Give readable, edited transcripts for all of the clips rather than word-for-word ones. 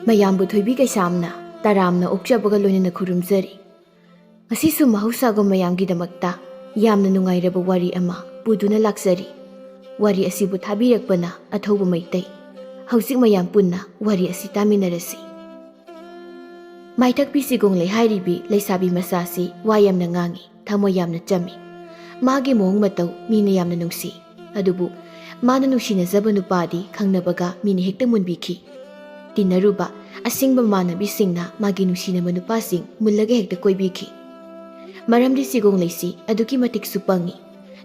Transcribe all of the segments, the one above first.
ꯃꯌꯥꯝꯕꯨ ꯊꯣꯏꯕꯤ ꯀꯩꯁꯥꯝꯅ ꯇꯔꯥꯝꯅ ꯑꯣꯛꯆꯕꯒ ꯂꯣꯏꯅꯅ ꯈꯨꯔꯨꯝꯖꯔꯤ꯫ ꯉꯁꯤꯁꯨ ꯃꯍꯧꯁꯥꯒꯨꯝ ꯃꯌꯥꯝꯒꯤꯗꯃꯛꯇ ꯌꯥꯝꯅ ꯅꯨꯡꯉꯥꯏꯔꯕ ꯋꯥꯔꯤ ꯑꯃ ꯄꯨꯗꯨꯅ ꯂꯥꯛꯆꯔꯤ꯫ ꯋꯥꯔꯤ ꯑꯁꯤꯕꯨ ꯊꯥꯕꯤꯔꯛꯄꯅ ꯑꯊꯧꯕ ꯃꯩꯇꯩ꯫ ꯍꯧꯖꯤꯛ ꯃꯌꯥꯝ ꯄꯨꯟꯅ ꯋꯥꯔꯤ ꯑꯁꯤ ꯇꯥꯃꯤꯟꯅꯔꯁꯤ꯫ ꯃꯥꯏꯊꯛꯄꯤ ꯆꯤꯒꯣꯡꯂꯩ ꯍꯥꯏꯔꯤꯕꯤ ꯂꯩꯁꯥꯕꯤ ꯃꯆꯥꯁꯤ ꯋꯥ ꯌꯥꯝꯅ ꯉꯥꯡꯏ, ꯊꯃꯣꯏ ꯌꯥꯝꯅ ꯆꯝꯃꯤ꯫ ꯃꯥꯒꯤ ꯃꯑꯣꯡ ꯃꯇꯧ ꯃꯤꯅ ꯌꯥꯝꯅ ꯅꯨꯡꯁꯤ꯫ ꯑꯗꯨꯕꯨ ꯃꯥꯅ ꯅꯨꯡꯁꯤꯅꯖꯕ ꯅꯨꯄꯥꯗꯤ ꯈꯪꯅꯕꯒ ꯃꯤꯅ ꯍꯦꯛꯇ ꯃꯨꯟꯕꯤꯈꯤ꯫ ꯇꯤꯟꯅꯔꯨꯕ ꯑꯁꯤꯡꯕ ꯃꯃꯥꯟꯅꯕꯤꯁꯤꯡꯅ ꯃꯥꯒꯤ ꯅꯨꯡꯁꯤꯅꯕ ꯅꯨꯄꯥꯁꯤꯡ ꯃꯨꯜꯂꯒ ꯍꯦꯛꯇ ꯀꯣꯏꯕꯤꯈꯤ꯫ ꯃꯔꯝꯗꯤ ꯆꯤꯒꯣꯡꯂꯩꯁꯤ ꯑꯗꯨꯛꯀꯤ ꯃꯇꯤꯛꯁꯨ ꯄꯪꯉꯤ꯫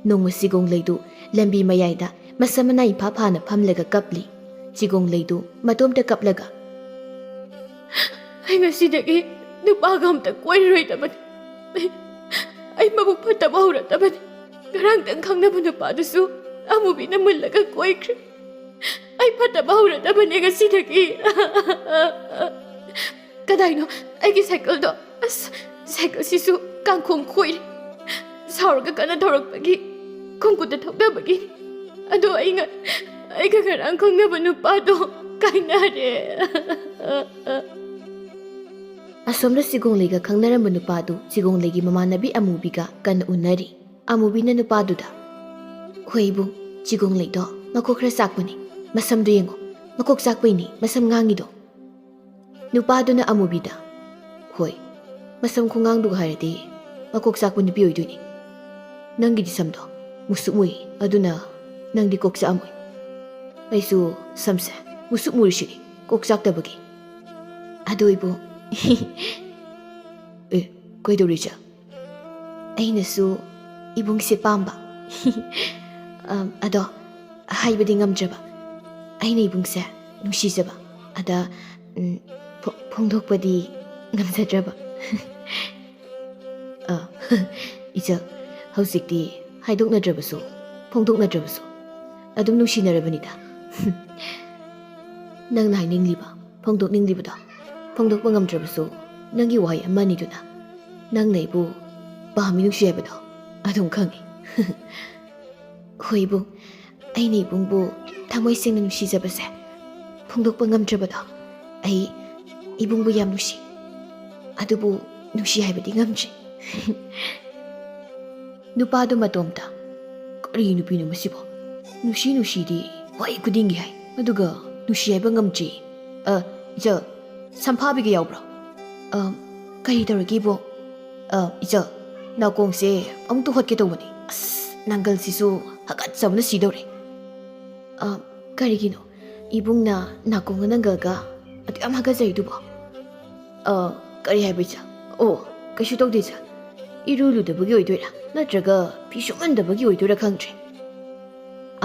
ꯅꯣꯡꯃ ꯆꯤꯒꯣꯡꯂꯩꯗꯨ ꯂꯝꯕꯤ ꯃꯌꯥꯏꯗ ꯃꯁꯝ ꯃꯅꯥ ꯏꯐꯥ ꯐꯥꯅ ꯐꯝꯂꯒ ꯀꯞꯂꯤ꯫ ꯆꯤꯒꯣꯡꯂꯩꯗꯨ ꯃꯇꯣꯝꯇ ꯀꯞꯂꯒ ꯑꯩ ꯉꯁꯤꯗꯒꯤ ꯅꯨꯄꯥꯒ ꯑꯝꯇ ꯀꯣꯏꯔꯔꯣꯏꯗꯕꯅꯤ꯫ ꯑꯩ ꯃꯕꯨꯛ ꯐꯠꯇꯕ ꯍꯧꯔꯛꯇꯕꯅꯤ꯫ ꯉꯔꯥꯡꯇꯪ ꯈꯪꯅꯕ ꯅꯨꯄꯥꯗꯨꯁꯨ ꯑꯃꯨꯕꯤꯅ ꯃꯨꯜꯂꯒ ꯀꯣꯏꯈ꯭ꯔꯦ꯫ ꯑꯩ ꯐꯠꯇꯕ ꯍꯧꯔꯗꯕꯅꯦ ꯉꯁꯤꯗꯒꯤ꯫ ꯀꯗꯥꯏꯅꯣ ꯑꯩꯒꯤ ꯁꯥꯏꯀꯜꯗꯣ? ꯑꯁ, ꯁꯥꯏꯀꯜꯁꯤꯁꯨ ꯀꯥꯡꯈꯣꯡ ꯈꯣꯏꯔꯦ꯫ ꯁꯥꯎꯔꯒ ꯀꯟꯅ ꯊꯧꯔꯛꯄꯒꯤ ꯈꯣꯡꯈꯨꯠꯇ ꯊꯧꯗꯕꯒꯤ꯫ ꯑꯗꯣ ꯑꯩꯒ ꯉꯔꯥꯡ ꯈꯪꯅꯕ ꯅꯨꯄꯥꯗꯣ ꯀꯥꯏꯅꯔꯦ꯫ ꯑꯁꯣꯝꯗ ꯆꯤꯒꯣꯡꯂꯩꯒ ꯈꯪꯅꯔꯝꯕ ꯅꯨꯄꯥꯗꯨ ꯆꯤꯒꯣꯡꯂꯩꯒꯤ ꯃꯃꯥꯟꯅꯕꯤ ꯑꯃꯨꯕꯤꯒ ꯀꯟꯅ ꯎꯟꯅꯔꯤ꯫ ꯑꯃꯨꯕꯤꯅ ꯅꯨꯄꯥꯗꯨꯗ, "ꯍꯣꯏ ꯏꯕꯨꯡ, ꯆꯤꯒꯣꯡꯂꯩꯗꯣ ꯃꯀꯣꯛ ꯈꯔ ꯆꯥꯛꯄꯅꯤ꯫ ꯃꯁꯝꯗꯨ ꯌꯦꯡꯉꯣ, ꯃꯀꯣꯛ ꯆꯥꯛꯄꯩꯅꯤ ꯃꯁꯝ ꯉꯥꯡꯉꯤꯗꯣ." ꯅꯨꯄꯥꯗꯨꯅ ꯑꯃꯨꯕꯤꯗ, "ꯍꯣꯏ, ꯃꯁꯝ ꯈꯨꯡꯉꯥꯡꯗꯨꯒ ꯍꯥꯏꯔꯗꯤ ꯃꯀꯣꯛ ꯆꯥꯛꯄ ꯅꯨꯄꯤ ꯑꯣꯏꯗꯣꯏꯅꯤ꯫ ꯅꯪꯒꯤꯗꯤ ꯁꯝꯗꯣ ꯃꯨꯁꯨꯛ ꯃꯨꯏ, ꯑꯗꯨꯅ ꯅꯪꯗꯤ ꯀꯣꯛ ꯆꯥꯛꯑꯝꯃꯣꯏ꯫ ꯑꯩꯁꯨ ꯁꯝꯁꯦ ꯃꯨꯁꯨꯛ ꯃꯨꯔꯤꯁꯤꯗꯤ ꯀꯣꯛ ꯆꯥꯛꯇꯕꯒꯤ." "ꯑꯗꯨ ꯏꯕꯨꯡ..." "ꯑꯦ, ꯀꯩꯗꯧꯔꯤꯖꯦ?" "ꯑꯩꯅꯁꯨ ꯏꯕꯨꯡꯁꯦ ꯄꯥꯝꯕ, ꯑꯗꯣ ꯍꯥꯏꯕꯗꯤ ꯉꯝꯗ꯭ꯔꯕ꯫ ꯑꯩꯅ ꯏꯕꯨꯡꯁꯦ ꯅꯨꯡꯁꯤꯖꯕ, ꯑꯗ ꯐꯣꯡꯗꯣꯛꯄꯗꯤ ꯉꯝꯖꯗ꯭ꯔꯕ." "ꯏꯆꯜ, ꯍꯧꯖꯤꯛꯇꯤ ꯍꯥꯏꯗꯣꯛꯅꯗ꯭ꯔꯕꯁꯨ ꯐꯣꯡꯗꯣꯛꯅꯗ꯭ꯔꯕꯁꯨ ꯑꯗꯨꯝ ꯅꯨꯡꯁꯤꯅꯔꯕꯅꯤꯗ꯫ ꯅꯪꯅ ꯍꯥꯏꯅꯤꯡꯂꯤꯕ, ꯐꯣꯡꯗꯣꯛꯅꯤꯡꯂꯤꯕꯗꯣ ꯐꯣꯡꯗꯣꯛꯄ ꯉꯝꯗ꯭ꯔꯕꯁꯨ ꯅꯪꯒꯤ ꯋꯥꯍꯩ ꯑꯃꯅꯤꯗꯨꯅ ꯅꯪꯅ ꯑꯩꯕꯨ ꯄꯥꯝꯃꯤ ꯅꯨꯡꯁꯤ ꯍꯥꯏꯕꯗꯣ ꯑꯗꯨꯝ ꯈꯪꯉꯤ." "ꯍꯣꯏ ꯏꯕꯨꯡ, ꯑꯩꯅ ꯏꯕꯨꯡꯕꯨ ꯊꯃꯣꯏ ꯁꯦꯡꯅ ꯅꯨꯡꯁꯤꯖꯕꯁꯦ ꯐꯣꯡꯗꯣꯛꯄ ꯉꯝꯗ꯭ꯔꯕꯗꯣ ꯑꯩ ꯏꯕꯨꯡꯕꯨ ꯌꯥꯝ ꯅꯨꯡꯁꯤ, ꯑꯗꯨꯕꯨ ꯅꯨꯡꯁꯤ ꯍꯥꯏꯕꯗꯤ ꯉꯝꯗ꯭ꯔꯤ." ꯅꯨꯄꯥꯗꯨ ꯃꯇꯣꯝꯇ, "ꯀꯔꯤ ꯅꯨꯄꯤꯅꯣ ꯃꯁꯤꯕꯣ? ꯅꯨꯡꯁꯤꯗꯤ ꯋꯥꯍꯩ ꯈꯨꯗꯤꯡꯒꯤ ꯍꯥꯏ, ꯑꯗꯨꯒ ꯅꯨꯡꯁꯤ ꯍꯥꯏꯕ ꯉꯝꯗ꯭ꯔꯤ꯫ ꯏꯆꯜ, ꯁꯝꯐꯥꯕꯤꯒ ꯌꯥꯎꯕ꯭ꯔꯣ?" "ꯀꯔꯤ ꯇꯧꯔꯒꯦ ꯏꯕꯣ?" "ꯏꯆꯜ, ꯅꯥꯀꯣꯡꯁꯦ ꯑꯃꯨꯛꯇ ꯍꯣꯠꯀꯦ ꯇꯧꯕꯅꯤ꯫ ꯑꯁ, ꯅꯪꯒꯜꯁꯤꯁꯨ ꯍꯥꯀꯠꯆꯕꯅ ꯁꯤꯗꯧꯔꯦ." "ꯀꯔꯤꯒꯤꯅꯣ ꯏꯕꯨꯡꯅ ꯅꯥꯀꯣꯡꯒ ꯅꯪꯒꯜꯒ ꯑꯗꯨ ꯌꯥꯝ ꯍꯥꯀꯠꯆꯔꯤꯗꯨꯕꯣ?" "ꯀꯔꯤ ꯍꯥꯏꯕ ꯏꯆꯜ? ꯑꯣ, ꯀꯩꯁꯨ ꯇꯧꯗꯦ ꯏꯆꯜ. ꯏꯔꯨ ꯂꯨꯗꯕꯒꯤ ꯑꯣꯏꯗꯣꯏꯔꯥ ꯅꯠꯇ꯭ꯔꯒ ꯐꯤ ꯁꯨꯃꯟꯗꯕꯒꯤ ꯑꯣꯏꯗꯣꯏꯔꯥ ꯈꯪꯗ꯭ꯔꯦ."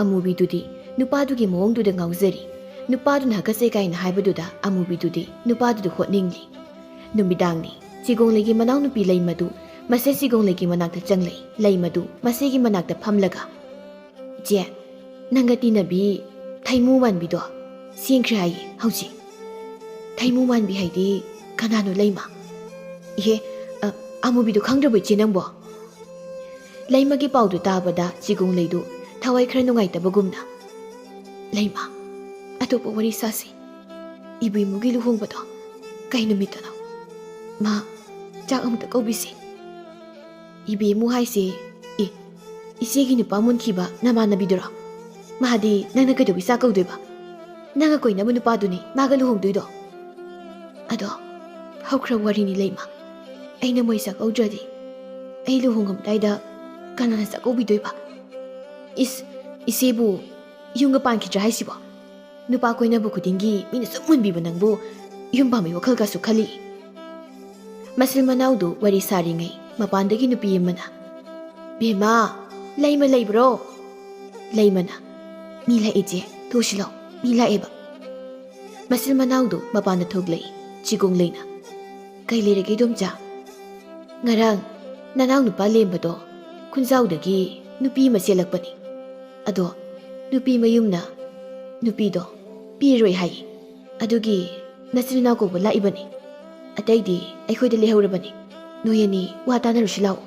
ꯑꯃꯨꯕꯤꯗꯨꯗꯤ ꯅꯨꯄꯥꯗꯨꯒꯤ ꯃꯑꯣꯡꯗꯨꯗ ꯉꯥꯎꯖꯔꯤ꯫ ꯅꯨꯄꯥꯗꯨꯅ ꯍꯥꯀꯠꯆꯩ ꯀꯥꯏꯅ ꯍꯥꯏꯕꯗꯨꯗ ꯑꯃꯨꯕꯤꯗꯨꯗꯤ ꯅꯨꯄꯥꯗꯨꯗ ꯍꯣꯠꯅꯤꯡꯂꯤ꯫ ꯅꯨꯃꯤꯗꯥꯡꯅꯤ꯫ ꯆꯤꯒꯣꯡꯂꯩꯒꯤ ꯃꯅꯥꯎꯅꯨꯄꯤ ꯂꯩꯃꯗꯨ ꯃꯁꯦ ꯆꯤꯒꯣꯡꯂꯩꯒꯤ ꯃꯅꯥꯛꯇ ꯆꯪꯂꯛꯏ꯫ ꯂꯩꯃꯗꯨ ꯃꯁꯦꯒꯤ ꯃꯅꯥꯛꯇ ꯐꯝꯂꯒ, "ꯏꯆꯦ, ꯅꯪꯒ ꯇꯤꯟꯅꯕꯤ ꯊꯩꯃꯨ ꯃꯥꯟꯕꯤꯗꯣ ꯆꯦꯟꯈ꯭ꯔꯦ ꯍꯥꯏꯌꯦ ꯍꯧꯖꯤꯛ." "ꯊꯩꯃꯨ ꯃꯥꯟꯕꯤ ꯍꯥꯏꯗꯤ ꯀꯅꯥꯅꯣ ꯂꯩꯃ?" "ꯏꯍꯦ, ꯑꯃꯨꯕꯤꯗꯣ ꯈꯪꯗ꯭ꯔꯕꯣ ꯏꯆꯦ ꯅꯪꯕꯣ?" ꯂꯩꯃꯒꯤ ꯄꯥꯎꯗꯨ ꯇꯥꯕꯗ ꯆꯤꯒꯣꯡꯂꯩꯗꯨ ꯊꯋꯥꯏ ꯈꯔ ꯅꯨꯡꯉꯥꯏꯇꯕꯒꯨꯝꯅ, "ꯂꯩꯃ, ꯑꯇꯣꯞꯄ ꯋꯥꯔꯤ ꯁꯥꯁꯤ꯫ ꯏꯕꯨꯏꯃꯨꯒꯤ ꯂꯨꯍꯣꯡꯕꯗꯣ ꯀꯩ ꯅꯨꯃꯤꯠꯇꯅꯣ? ꯆꯥꯛ ꯑꯃꯇ ꯀꯧꯕꯤꯁꯤ." "ꯏꯕꯦꯝꯃꯨ ꯍꯥꯏꯁꯦ, ꯏꯆꯦꯒꯤ ꯅꯨꯄꯥ ꯃꯨꯟꯈꯤꯕ ꯅꯃꯥꯟꯅꯕꯤꯗꯨꯔꯣ? ꯃꯥꯗꯤ ꯅꯪꯅ ꯀꯩꯗꯧꯕꯩ ꯆꯥꯛ ꯀꯧꯗꯣꯏꯕ? ꯅꯪꯒ ꯀꯣꯏꯅꯕ ꯅꯨꯄꯥꯗꯨꯅꯤ ꯃꯥꯒ ꯂꯨꯍꯣꯡꯗꯣꯏꯗꯣ." "ꯑꯗꯣ ꯍꯧꯈ꯭ꯔꯕ ꯋꯥꯔꯤꯅꯤ ꯂꯩꯃ. ꯑꯩꯅ ꯃꯣꯏ ꯆꯥꯛꯀꯧꯗ꯭ꯔꯗꯤ ꯑꯩ ꯂꯨꯍꯣꯡꯉꯝꯗꯥꯏꯗ ꯀꯅꯥꯅ ꯆꯥꯛꯀꯧꯕꯤꯗꯣꯏꯕ? ꯏꯆꯦꯕꯨ ꯌꯨꯝꯒ ꯄꯥꯟꯈꯤꯗ꯭ꯔꯥ ꯍꯥꯏꯁꯤꯕꯣ? ꯅꯨꯄꯥ ꯀꯣꯏꯅꯕ ꯈꯨꯗꯤꯡꯒꯤ ꯃꯤꯅ ꯁꯨꯝ ꯃꯨꯟꯕꯤꯕ ꯅꯪꯕꯨ ꯌꯨꯝ ꯄꯥꯟꯕꯩ ꯋꯥꯈꯜꯒꯁꯨ ꯈꯜꯂꯤ?" ꯃꯆꯤꯜ ꯃꯅꯥꯎꯗꯨ ꯋꯥꯔꯤ ꯁꯥꯔꯤꯉꯩ ꯃꯄꯥꯟꯗꯒꯤ ꯅꯨꯄꯤ ꯑꯃꯅ, "ꯕꯦꯝꯃ, ꯂꯩꯃ ꯂꯩꯕ꯭ꯔꯣ?" ꯂꯩꯃꯅ, "ꯃꯤ ꯂꯥꯛꯑꯦ ꯏꯆꯦ, ꯊꯣꯛꯁꯤ ꯂꯥꯎ, ꯃꯤ ꯂꯥꯛꯑꯦꯕ." ꯃꯆꯤꯜ ꯃꯅꯥꯎꯗꯨ ꯃꯄꯥꯟꯗ ꯊꯣꯛꯂꯛꯏ꯫ ꯆꯤꯒꯣꯡꯂꯩꯅ, "ꯀꯩ ꯂꯩꯔꯒꯦ ꯏꯗꯣꯝꯆꯥ?" "ꯉꯔꯥꯡ ꯅꯅꯥꯎ ꯅꯨꯄꯥ ꯂꯦꯝꯕꯗꯣ ꯈꯨꯟꯖꯥꯎꯗꯒꯤ ꯅꯨꯄꯤ ꯑꯃ ꯆꯦꯜꯂꯛꯄꯅꯤ꯫ ꯑꯗꯣ ꯅꯨꯄꯤ ꯃꯌꯨꯝꯅ ꯅꯨꯄꯤꯗꯣ ꯄꯤꯔꯔꯣꯏ ꯍꯥꯏꯌꯦ. ꯑꯗꯨꯒꯤ ꯅꯆꯤꯟ ꯅꯅꯥꯎ ꯀꯧꯕ ꯂꯥꯛꯏꯕꯅꯤ. ꯑꯇꯩꯗꯤ ꯑꯩꯈꯣꯏꯗ ꯂꯩꯍꯧꯔꯕꯅꯤ. ꯅꯣꯏ ꯑꯅꯤ ꯋꯥ ꯇꯥꯟꯅꯔꯨꯁꯤ ꯂꯥꯛꯑꯣ."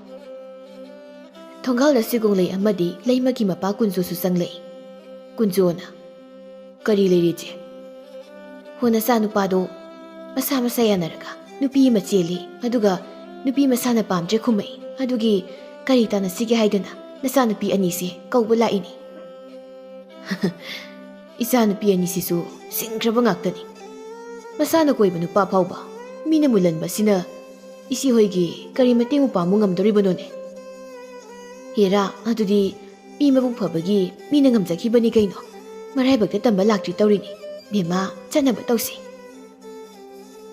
ꯊꯣꯡꯒꯥꯜꯗ ꯆꯤꯒꯣꯡꯂꯩ ꯑꯃꯗꯤ ꯂꯩꯃꯒꯤ ꯃꯄꯥ ꯀꯨꯟꯖꯣꯁꯨ ꯆꯪꯂꯛꯏ꯫ ꯀꯨꯟꯖꯣꯅ, "ꯀꯔꯤ ꯂꯩꯔꯦ ꯏꯆꯦ?" "ꯍꯣ, ꯅꯆꯥ ꯅꯨꯄꯥꯗꯣ masa masa yanaraga nupi ama cheli aduga nupi masana pamje khumai adugi kari tana sige haidana nasa nupi ani se kauba laini isa nupi ani sisu singkraba ngaktani masana koiba nupa phauba mina mulanba sina isi hoigi kari mateng upamu ngamdoribano ne hera adudi mi mabuk phabagi mina ngamjakibani kaino maraibakta tamba laktri tawrini bema chanaba tawsi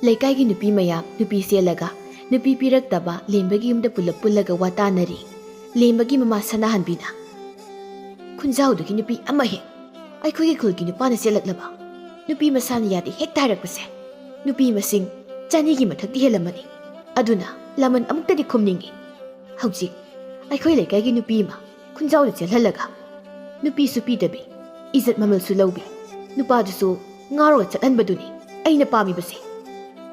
leikai gi nupi maya nupi selaga nupi piraktaba lembagi yumda pulap pullaga watanari lembagi mama sanahanbina khunjaudu gi nupi ama he ꯑꯩꯈꯣꯏꯒꯤ ꯈꯨꯜꯒꯤ ꯅꯨꯄꯥꯅ ꯆꯦꯜꯂꯛꯂꯕ ꯅꯨꯄꯤ ꯃꯁꯥꯅ ꯌꯥꯗꯦ ꯍꯦꯛꯇ ꯍꯥꯏꯔꯛꯄꯁꯦ ꯅꯨꯄꯤ ꯃꯁꯤꯡ 200ꯒꯤ ꯃꯊꯛꯇꯤ ꯍꯦꯜꯂꯝꯃꯅꯤ ꯑꯗꯨꯅ ꯂꯃꯟ ꯑꯃꯨꯛꯇꯗꯤ ꯈꯨꯝꯅꯤꯡꯉꯤ ꯍꯧꯖꯤꯛ ꯑꯩꯈꯣꯏ ꯂꯩꯀꯥꯏꯒꯤ ꯅꯨꯄꯤ ꯑꯃ ꯈꯨꯟꯖꯥꯎꯗ ꯆꯦꯜꯍꯜꯂꯒ ꯅꯨꯄꯤꯁꯨ ꯄꯤꯗꯕꯤ ꯏꯖꯠ ꯃꯃꯜꯁꯨ ꯂꯧꯕꯤ ꯅꯨꯄꯥꯗꯨꯁꯨ ꯉꯥꯎꯔꯒ ꯆꯠꯍꯟꯕꯗꯨꯅꯤ ꯑꯩꯅ ꯄꯥꯝꯃꯤꯕꯁꯦ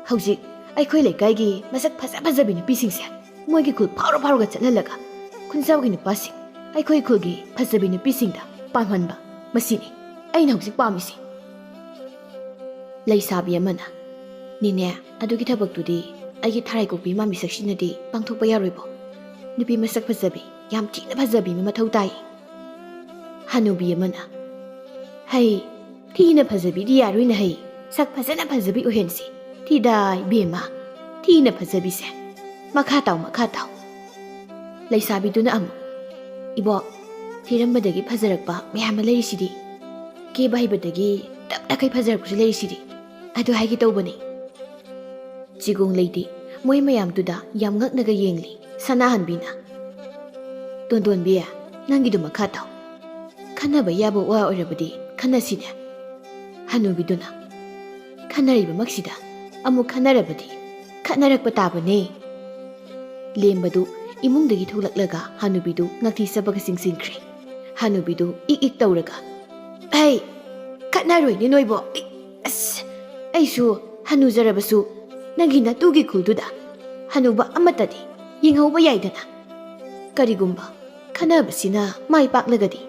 ꯍꯧꯖꯤꯛ ꯑꯩꯈꯣꯏ ꯂꯩꯀꯥꯏꯒꯤ ꯃꯁꯛ ꯐꯖ ꯐꯖꯕꯤ ꯅꯨꯄꯤꯁꯤꯡꯁꯦ ꯃꯣꯏꯒꯤ ꯈꯨꯜ ꯐꯥꯎꯔꯒ ꯆꯠꯍꯜꯂꯒ ꯈꯨꯟꯖꯥꯎꯒꯤ ꯅꯨꯄꯥꯁꯤꯡ ꯑꯩꯈꯣꯏ ꯈꯨꯜꯒꯤ ꯐꯖꯕꯤ ꯅꯨꯄꯤꯁꯤꯡꯗ ꯄꯥꯝꯍꯟꯕ ꯃꯁꯤꯅꯤ ꯑꯩꯅ ꯍꯧꯖꯤꯛ ꯄꯥꯝꯃꯤꯁꯤ ꯂꯩꯁꯥꯕꯤ ꯑꯃꯅ ꯅꯤꯅꯦ ꯑꯗꯨꯒꯤ ꯊꯕꯛꯇꯨꯗꯤ ꯑꯩꯒꯤ ꯊꯥꯔꯩꯀꯣꯛꯄꯤ ꯃꯥꯃꯤ ꯁꯛꯁꯤꯅꯗꯤ ꯄꯥꯡꯊꯣꯛꯄ ꯌꯥꯔꯣꯏꯕꯣ ꯅꯨꯄꯤ ꯃꯁꯛ ꯐꯖꯕꯤ ꯌꯥꯝ ꯊꯤꯅ ꯐꯖꯕꯤ ꯑꯃ ꯃꯊꯧ ꯇꯥꯏ ꯍꯅꯨꯕꯤ ꯑꯃꯅ ꯍꯩ ꯊꯤꯅ ꯐꯖꯕꯤꯗꯤ ꯌꯥꯔꯣꯏꯅ ꯍꯩ ꯁꯛ ꯐꯖꯅ ꯐꯖꯕꯤ ꯑꯣꯏꯍꯟꯁꯤ ꯊꯤꯗꯥꯏ ꯕꯦꯝꯃ ꯊꯤꯅ ꯐꯖꯕꯤꯁꯦ ꯃꯈꯥ ꯇꯥꯎ ꯂꯩꯁꯥꯕꯤꯗꯨꯅ ꯑꯃꯨꯛ ꯏꯕꯣꯛ ꯊꯤꯔꯝꯕꯗꯒꯤ ꯐꯖꯔꯛꯄ ꯃꯌꯥꯝ ꯑꯃ ꯂꯩꯔꯤꯁꯤꯗꯤ ꯀꯦꯕ ꯍꯩꯕꯗꯒꯤ ꯇꯞ ꯇꯈꯩ ꯐꯖꯔꯛꯄꯁꯨ ꯂꯩꯔꯤꯁꯤꯗꯤ ꯑꯗꯨ ꯍꯥꯏꯒꯦ ꯇꯧꯕꯅꯤ ꯆꯤꯒꯣꯡ ꯂꯩꯗꯤ ꯃꯣꯏ ꯃꯌꯥꯝꯗꯨꯗ ꯌꯥꯝ ꯉꯛꯅꯒ ꯌꯦꯡꯂꯤ ꯁꯅꯥꯍꯟꯕꯤꯅ ꯇꯣꯟꯗꯣꯟꯕꯤ ꯅꯪꯒꯤꯗꯨ ꯃꯈꯥ ꯇꯥꯎ ꯈꯟꯅꯕ ꯌꯥꯕ ꯋꯥ ꯑꯣꯏꯔꯕꯗꯤ ꯈꯟꯅꯁꯤꯅꯦ ꯍꯅꯨꯕꯤꯗꯨꯅ ꯈꯟꯅꯔꯤꯕꯃꯛꯁꯤꯗ ꯑꯃꯨꯛ ꯈꯟꯅꯔꯕꯗꯤ ꯈꯠꯅꯔꯛꯄ ꯇꯥꯕꯅꯦ ꯂꯦꯝꯕꯗꯨ ꯏꯃꯨꯡꯗꯒꯤ ꯊꯣꯛꯂꯛꯂꯒ ꯍꯅꯨꯕꯤꯗꯨ ꯉꯛꯊꯤ ꯁꯕꯒ ꯆꯤꯡꯁꯤꯟꯈ꯭ꯔꯦ ꯍꯅꯨꯕꯤꯗꯨ ꯏꯛ ꯏꯛ ꯇꯧꯔꯒ ꯍꯩ ꯈꯠꯅꯔꯣꯏꯅꯦ ꯅꯣꯏꯕꯣ ꯑꯁ ꯑꯩꯁꯨ ꯍꯅꯨꯖꯔꯕꯁꯨ ꯅꯪꯒꯤ ꯅꯇꯨꯒꯤ ꯈꯨꯜꯗꯨꯗ ꯍꯅꯨꯕ ꯑꯃꯠꯇꯗꯤ ꯌꯦꯡꯍꯧꯕ ꯌꯥꯏꯗꯅ ꯀꯔꯤꯒꯨꯝꯕ ꯈꯟꯅꯕꯁꯤꯅ ꯃꯥꯏ ꯄꯥꯛꯂꯒꯗꯤ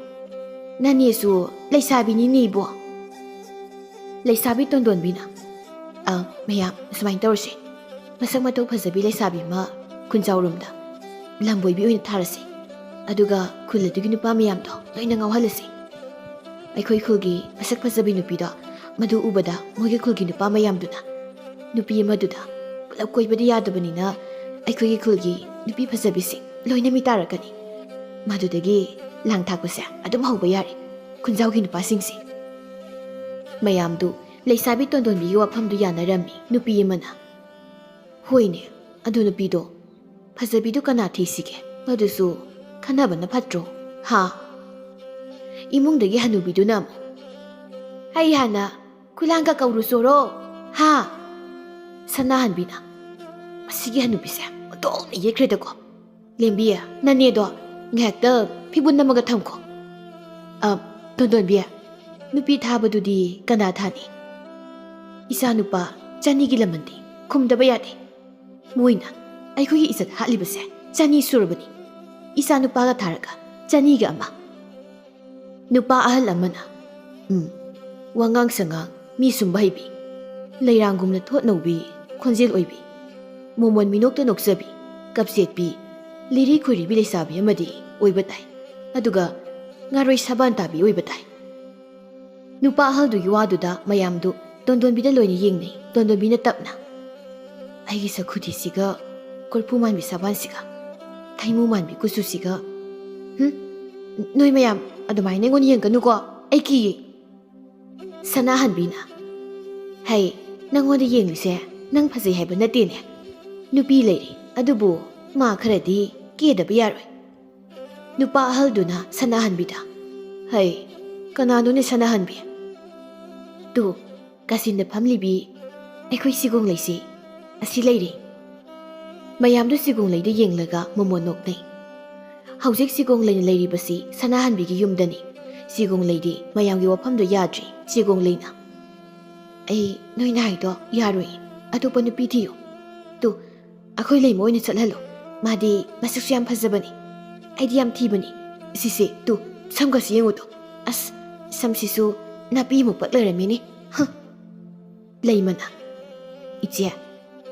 ꯅꯅꯦꯁꯨ ꯂꯩꯁꯥꯕꯤꯅꯤꯅꯦ ꯏꯕꯣ ꯂꯩꯁꯥꯕꯤ ꯇꯣꯟꯗꯣꯟꯕꯤꯅ ꯃꯌꯥꯝ ꯁꯨꯃꯥꯏꯅ ꯇꯧꯔꯁꯤ ꯃꯁꯛ ꯃꯇꯧ ꯐꯖꯕꯤ ꯂꯩꯁꯥꯕꯤ ꯑꯃ ꯈꯨꯟꯖꯥꯎꯔꯣꯝꯗ ꯂꯝꯕꯣꯏꯕꯤ ꯑꯣꯏꯅ ꯊꯥꯔꯁꯤ ꯑꯗꯨꯒ ꯈꯨꯜ ꯑꯗꯨꯒꯤ ꯅꯨꯄꯥ ꯃꯌꯥꯝꯗꯣ ꯂꯣꯏꯅ ꯉꯥꯎꯍꯜꯂꯁꯤ ꯑꯩꯈꯣꯏ ꯈꯨꯜꯒꯤ ꯃꯁꯛ ꯐꯖꯕꯤ ꯅꯨꯄꯤꯗꯣ ꯃꯗꯨ ꯎꯕꯗ ꯃꯣꯏꯒꯤ ꯈꯨꯜꯒꯤ ꯅꯨꯄꯥ ꯃꯌꯥꯝꯗꯨꯅ ꯅꯨꯄꯤ ꯑꯃꯗꯨꯗ ꯄꯨꯂꯞ ꯀꯣꯏꯕꯗꯤ ꯌꯥꯗꯕꯅꯤꯅ ꯑꯩꯈꯣꯏꯒꯤ ꯈꯨꯜꯒꯤ ꯅꯨꯄꯤ ꯐꯖꯕꯤꯁꯤꯡ ꯂꯣꯏꯅ ꯃꯤ ꯇꯥꯔꯛꯀꯅꯤ ꯃꯗꯨꯗꯒꯤ ꯂꯥꯡ ꯊꯥꯛꯄꯁꯦ ꯑꯗꯨꯝ ꯍꯧꯕ ꯌꯥꯔꯦ ꯈꯨꯟꯖꯥꯎꯒꯤ ꯅꯨꯄꯥꯁꯤꯡꯁꯤ ꯃꯌꯥꯝꯗꯨ ꯂꯩꯁꯥꯕꯤ ꯇꯣꯟꯗꯣꯟꯕꯤꯒꯤ ꯋꯥꯐꯝꯗꯨ ꯌꯥꯅꯔꯝꯃꯤ ꯅꯨꯄꯤ ꯑꯃꯅ ꯍꯣꯏꯅꯦ ꯑꯗꯨ ꯅꯨꯄꯤꯗꯣ ꯐꯖꯕꯤꯗꯨ ꯀꯅꯥ ꯊꯤꯁꯤꯒꯦ ꯃꯗꯨꯁꯨ ꯈꯟꯅꯕꯅ ꯐꯠꯇ꯭ꯔꯣ ꯍꯥ ꯏꯃꯨꯡꯗꯒꯤ ꯍꯅꯨꯕꯤꯗꯨꯅ ꯑꯃꯨꯛ ꯑꯩ ꯍꯥꯟꯅ ꯈꯨꯂꯥꯡꯒ ꯀꯧꯔꯨꯆꯣꯔꯣ ꯍꯥ ꯁꯅꯥꯍꯟꯕꯤꯅ ꯃꯁꯤꯒꯤ ꯍꯅꯨꯕꯤꯁꯦ ꯑꯣꯟꯊꯣꯛꯅ ꯌꯦꯠꯈ꯭ꯔꯦꯗꯀꯣ ꯂꯦꯝꯕꯤ ꯅꯅꯦꯗꯣ ꯉꯥꯏꯍꯥꯛꯇ ꯐꯤꯕꯨꯟ ꯑꯃꯒ ꯊꯝꯈꯣ ꯇꯣꯟꯗꯣꯟꯕꯤ ꯅꯨꯄꯤ ꯊꯥꯕꯗꯨꯗꯤ ꯀꯅꯥ ꯊꯥꯅꯤ ꯏꯆꯥ ꯅꯨꯄꯥ 200ꯒꯤ ꯂꯃꯟꯗꯤ ꯈꯨꯝꯗꯕ ꯌꯥꯗꯦ ꯃꯣꯏꯅ ꯑꯩꯈꯣꯏꯒꯤ ꯏꯖꯠ ꯍꯥꯠꯂꯤꯕꯁꯦ 200 ꯁꯨꯔꯕꯅꯤ ꯏꯆꯥ ꯅꯨꯄꯥꯒ ꯊꯥꯔꯒ 200ꯒ ꯑꯃ ꯅꯨꯄꯥ ꯑꯍꯜ ꯑꯃꯅ ꯋꯥꯉꯥꯡ ꯁꯉꯥꯡ ꯃꯤ ꯁꯨꯝꯕ ꯍꯩꯕꯤ ꯂꯩꯔꯥꯡꯒꯨꯝꯅ ꯊꯣꯠ ꯅꯧꯕꯤ ꯈꯣꯟꯖꯦꯜ ꯑꯣꯏꯕꯤ ꯃꯣꯃꯣꯟ ꯃꯤꯅꯣꯛꯇ ꯅꯣꯛꯆꯕꯤ ꯀꯞꯆꯦꯠꯄꯤ ꯂꯤꯔꯤ ꯈꯣꯏꯔꯤꯕꯤ ꯂꯩꯁꯥꯕꯤ ꯑꯃꯗꯤ ꯑꯣꯏꯕ ꯇꯥꯏ ꯑꯗꯨꯒ ꯉꯥꯔꯣꯏ ꯁꯥꯕꯥꯟ ꯇꯥꯕꯤ ꯑꯣꯏꯕ ꯇꯥꯏ ꯅꯨꯄꯥ ꯑꯍꯜꯗꯨꯒꯤ ꯋꯥꯗꯨꯗ ꯃꯌꯥꯝꯗꯨ ꯇꯣꯟꯗꯣꯟꯕꯤꯗ ꯂꯣꯏꯅ ꯌꯦꯡꯅꯩ ꯇꯣꯟꯗꯣꯟꯕꯤꯅ ꯇꯞꯅ ꯑꯩꯒꯤ ꯁꯈꯨꯗꯤꯁꯤꯒ ꯀꯣꯔꯐꯨ ꯃꯥꯟꯕꯤ ꯁꯥꯕꯥꯟꯁꯤꯒ ꯊꯩꯃꯨ ꯃꯥꯟꯕꯤ ꯀꯨꯆꯨꯁꯤꯒ ꯅꯣꯏ ꯃꯌꯥꯝ ꯑꯗꯨꯃꯥꯏꯅ ꯑꯩꯉꯣꯟꯗ ꯌꯦꯡꯒꯅꯨꯀꯣ ꯑꯩ ꯀꯤꯌꯦ ꯁꯅꯥꯍꯟꯕꯤꯅ ꯍꯩ ꯅꯪꯉꯣꯟꯗ ꯌꯦꯡꯂꯤꯁꯦ ꯅꯪ ꯐꯖꯩ ꯍꯥꯏꯕ ꯅꯠꯇꯦꯅꯦ ꯅꯨꯄꯤ ꯂꯩꯔꯤ ꯑꯗꯨꯕꯨ ꯃꯥ ꯈꯔꯗꯤ ꯀꯦꯗꯕ ꯌꯥꯔꯣꯏ ꯅꯨꯄꯥ ꯑꯍꯜꯗꯨꯅ ꯁꯅꯥꯍꯟꯕꯤꯗ ꯍꯩ ꯀꯅꯥꯅꯣꯅꯦ ꯁꯅꯥꯍꯟꯕꯤ ꯇꯨ ꯀꯥꯆꯤꯟꯗ ꯐꯝꯂꯤꯕꯤ ꯑꯩꯈꯣꯏ ꯁꯤꯒꯣꯡ ꯂꯩꯁꯤ ꯑꯁꯤ ꯂꯩꯔꯤ ꯃꯌꯥꯝꯗꯨ ꯁꯤꯒꯣꯡ ꯂꯩꯗ ꯌꯦꯡꯂꯒ ꯃꯣꯃꯣꯟ ꯅꯣꯛꯅꯩ ꯍꯧꯖꯤꯛ ꯁꯤꯒꯣꯡ ꯂꯩꯅ ꯂꯩꯔꯤꯕꯁꯤ ꯁꯅꯥꯍꯟꯕꯤꯒꯤ ꯌꯨꯝꯗꯅꯤ ꯁꯤꯒꯣꯡ ꯂꯩꯗꯤ ꯃꯌꯥꯝꯒꯤ ꯋꯥꯐꯝꯗꯣ ꯌꯥꯗ꯭ꯔꯤ ꯁꯤꯒꯣꯡ ꯂꯩꯅ ꯑꯩ ꯅꯣꯏꯅ ꯍꯥꯏꯗꯣ ꯌꯥꯔꯣꯏ ꯑꯇꯣꯞꯄ ꯅꯨꯄꯤ ꯊꯤꯌꯨ ꯇꯨ ꯑꯩꯈꯣꯏ ꯂꯩꯃ ꯑꯣꯏꯅ ꯆꯠꯍꯜꯂꯨ ꯃꯥꯗꯤ ꯃꯁꯛꯁꯨ ꯌꯥꯝ ꯐꯖꯕꯅꯤ ꯑꯩꯗꯤ ꯌꯥꯝ ꯊꯤꯕꯅꯤ ꯁꯤꯁꯦ ꯇꯨ ꯁꯝꯒꯁꯤ ꯌꯦꯡꯉꯨꯗꯣ ꯑꯁ ꯁꯝꯁꯤꯁꯨ ꯅꯥꯄꯤꯃꯨꯛ ꯄꯛ ꯂꯩꯔꯝꯃꯤꯅꯤ ꯂꯩꯃꯅ Iche,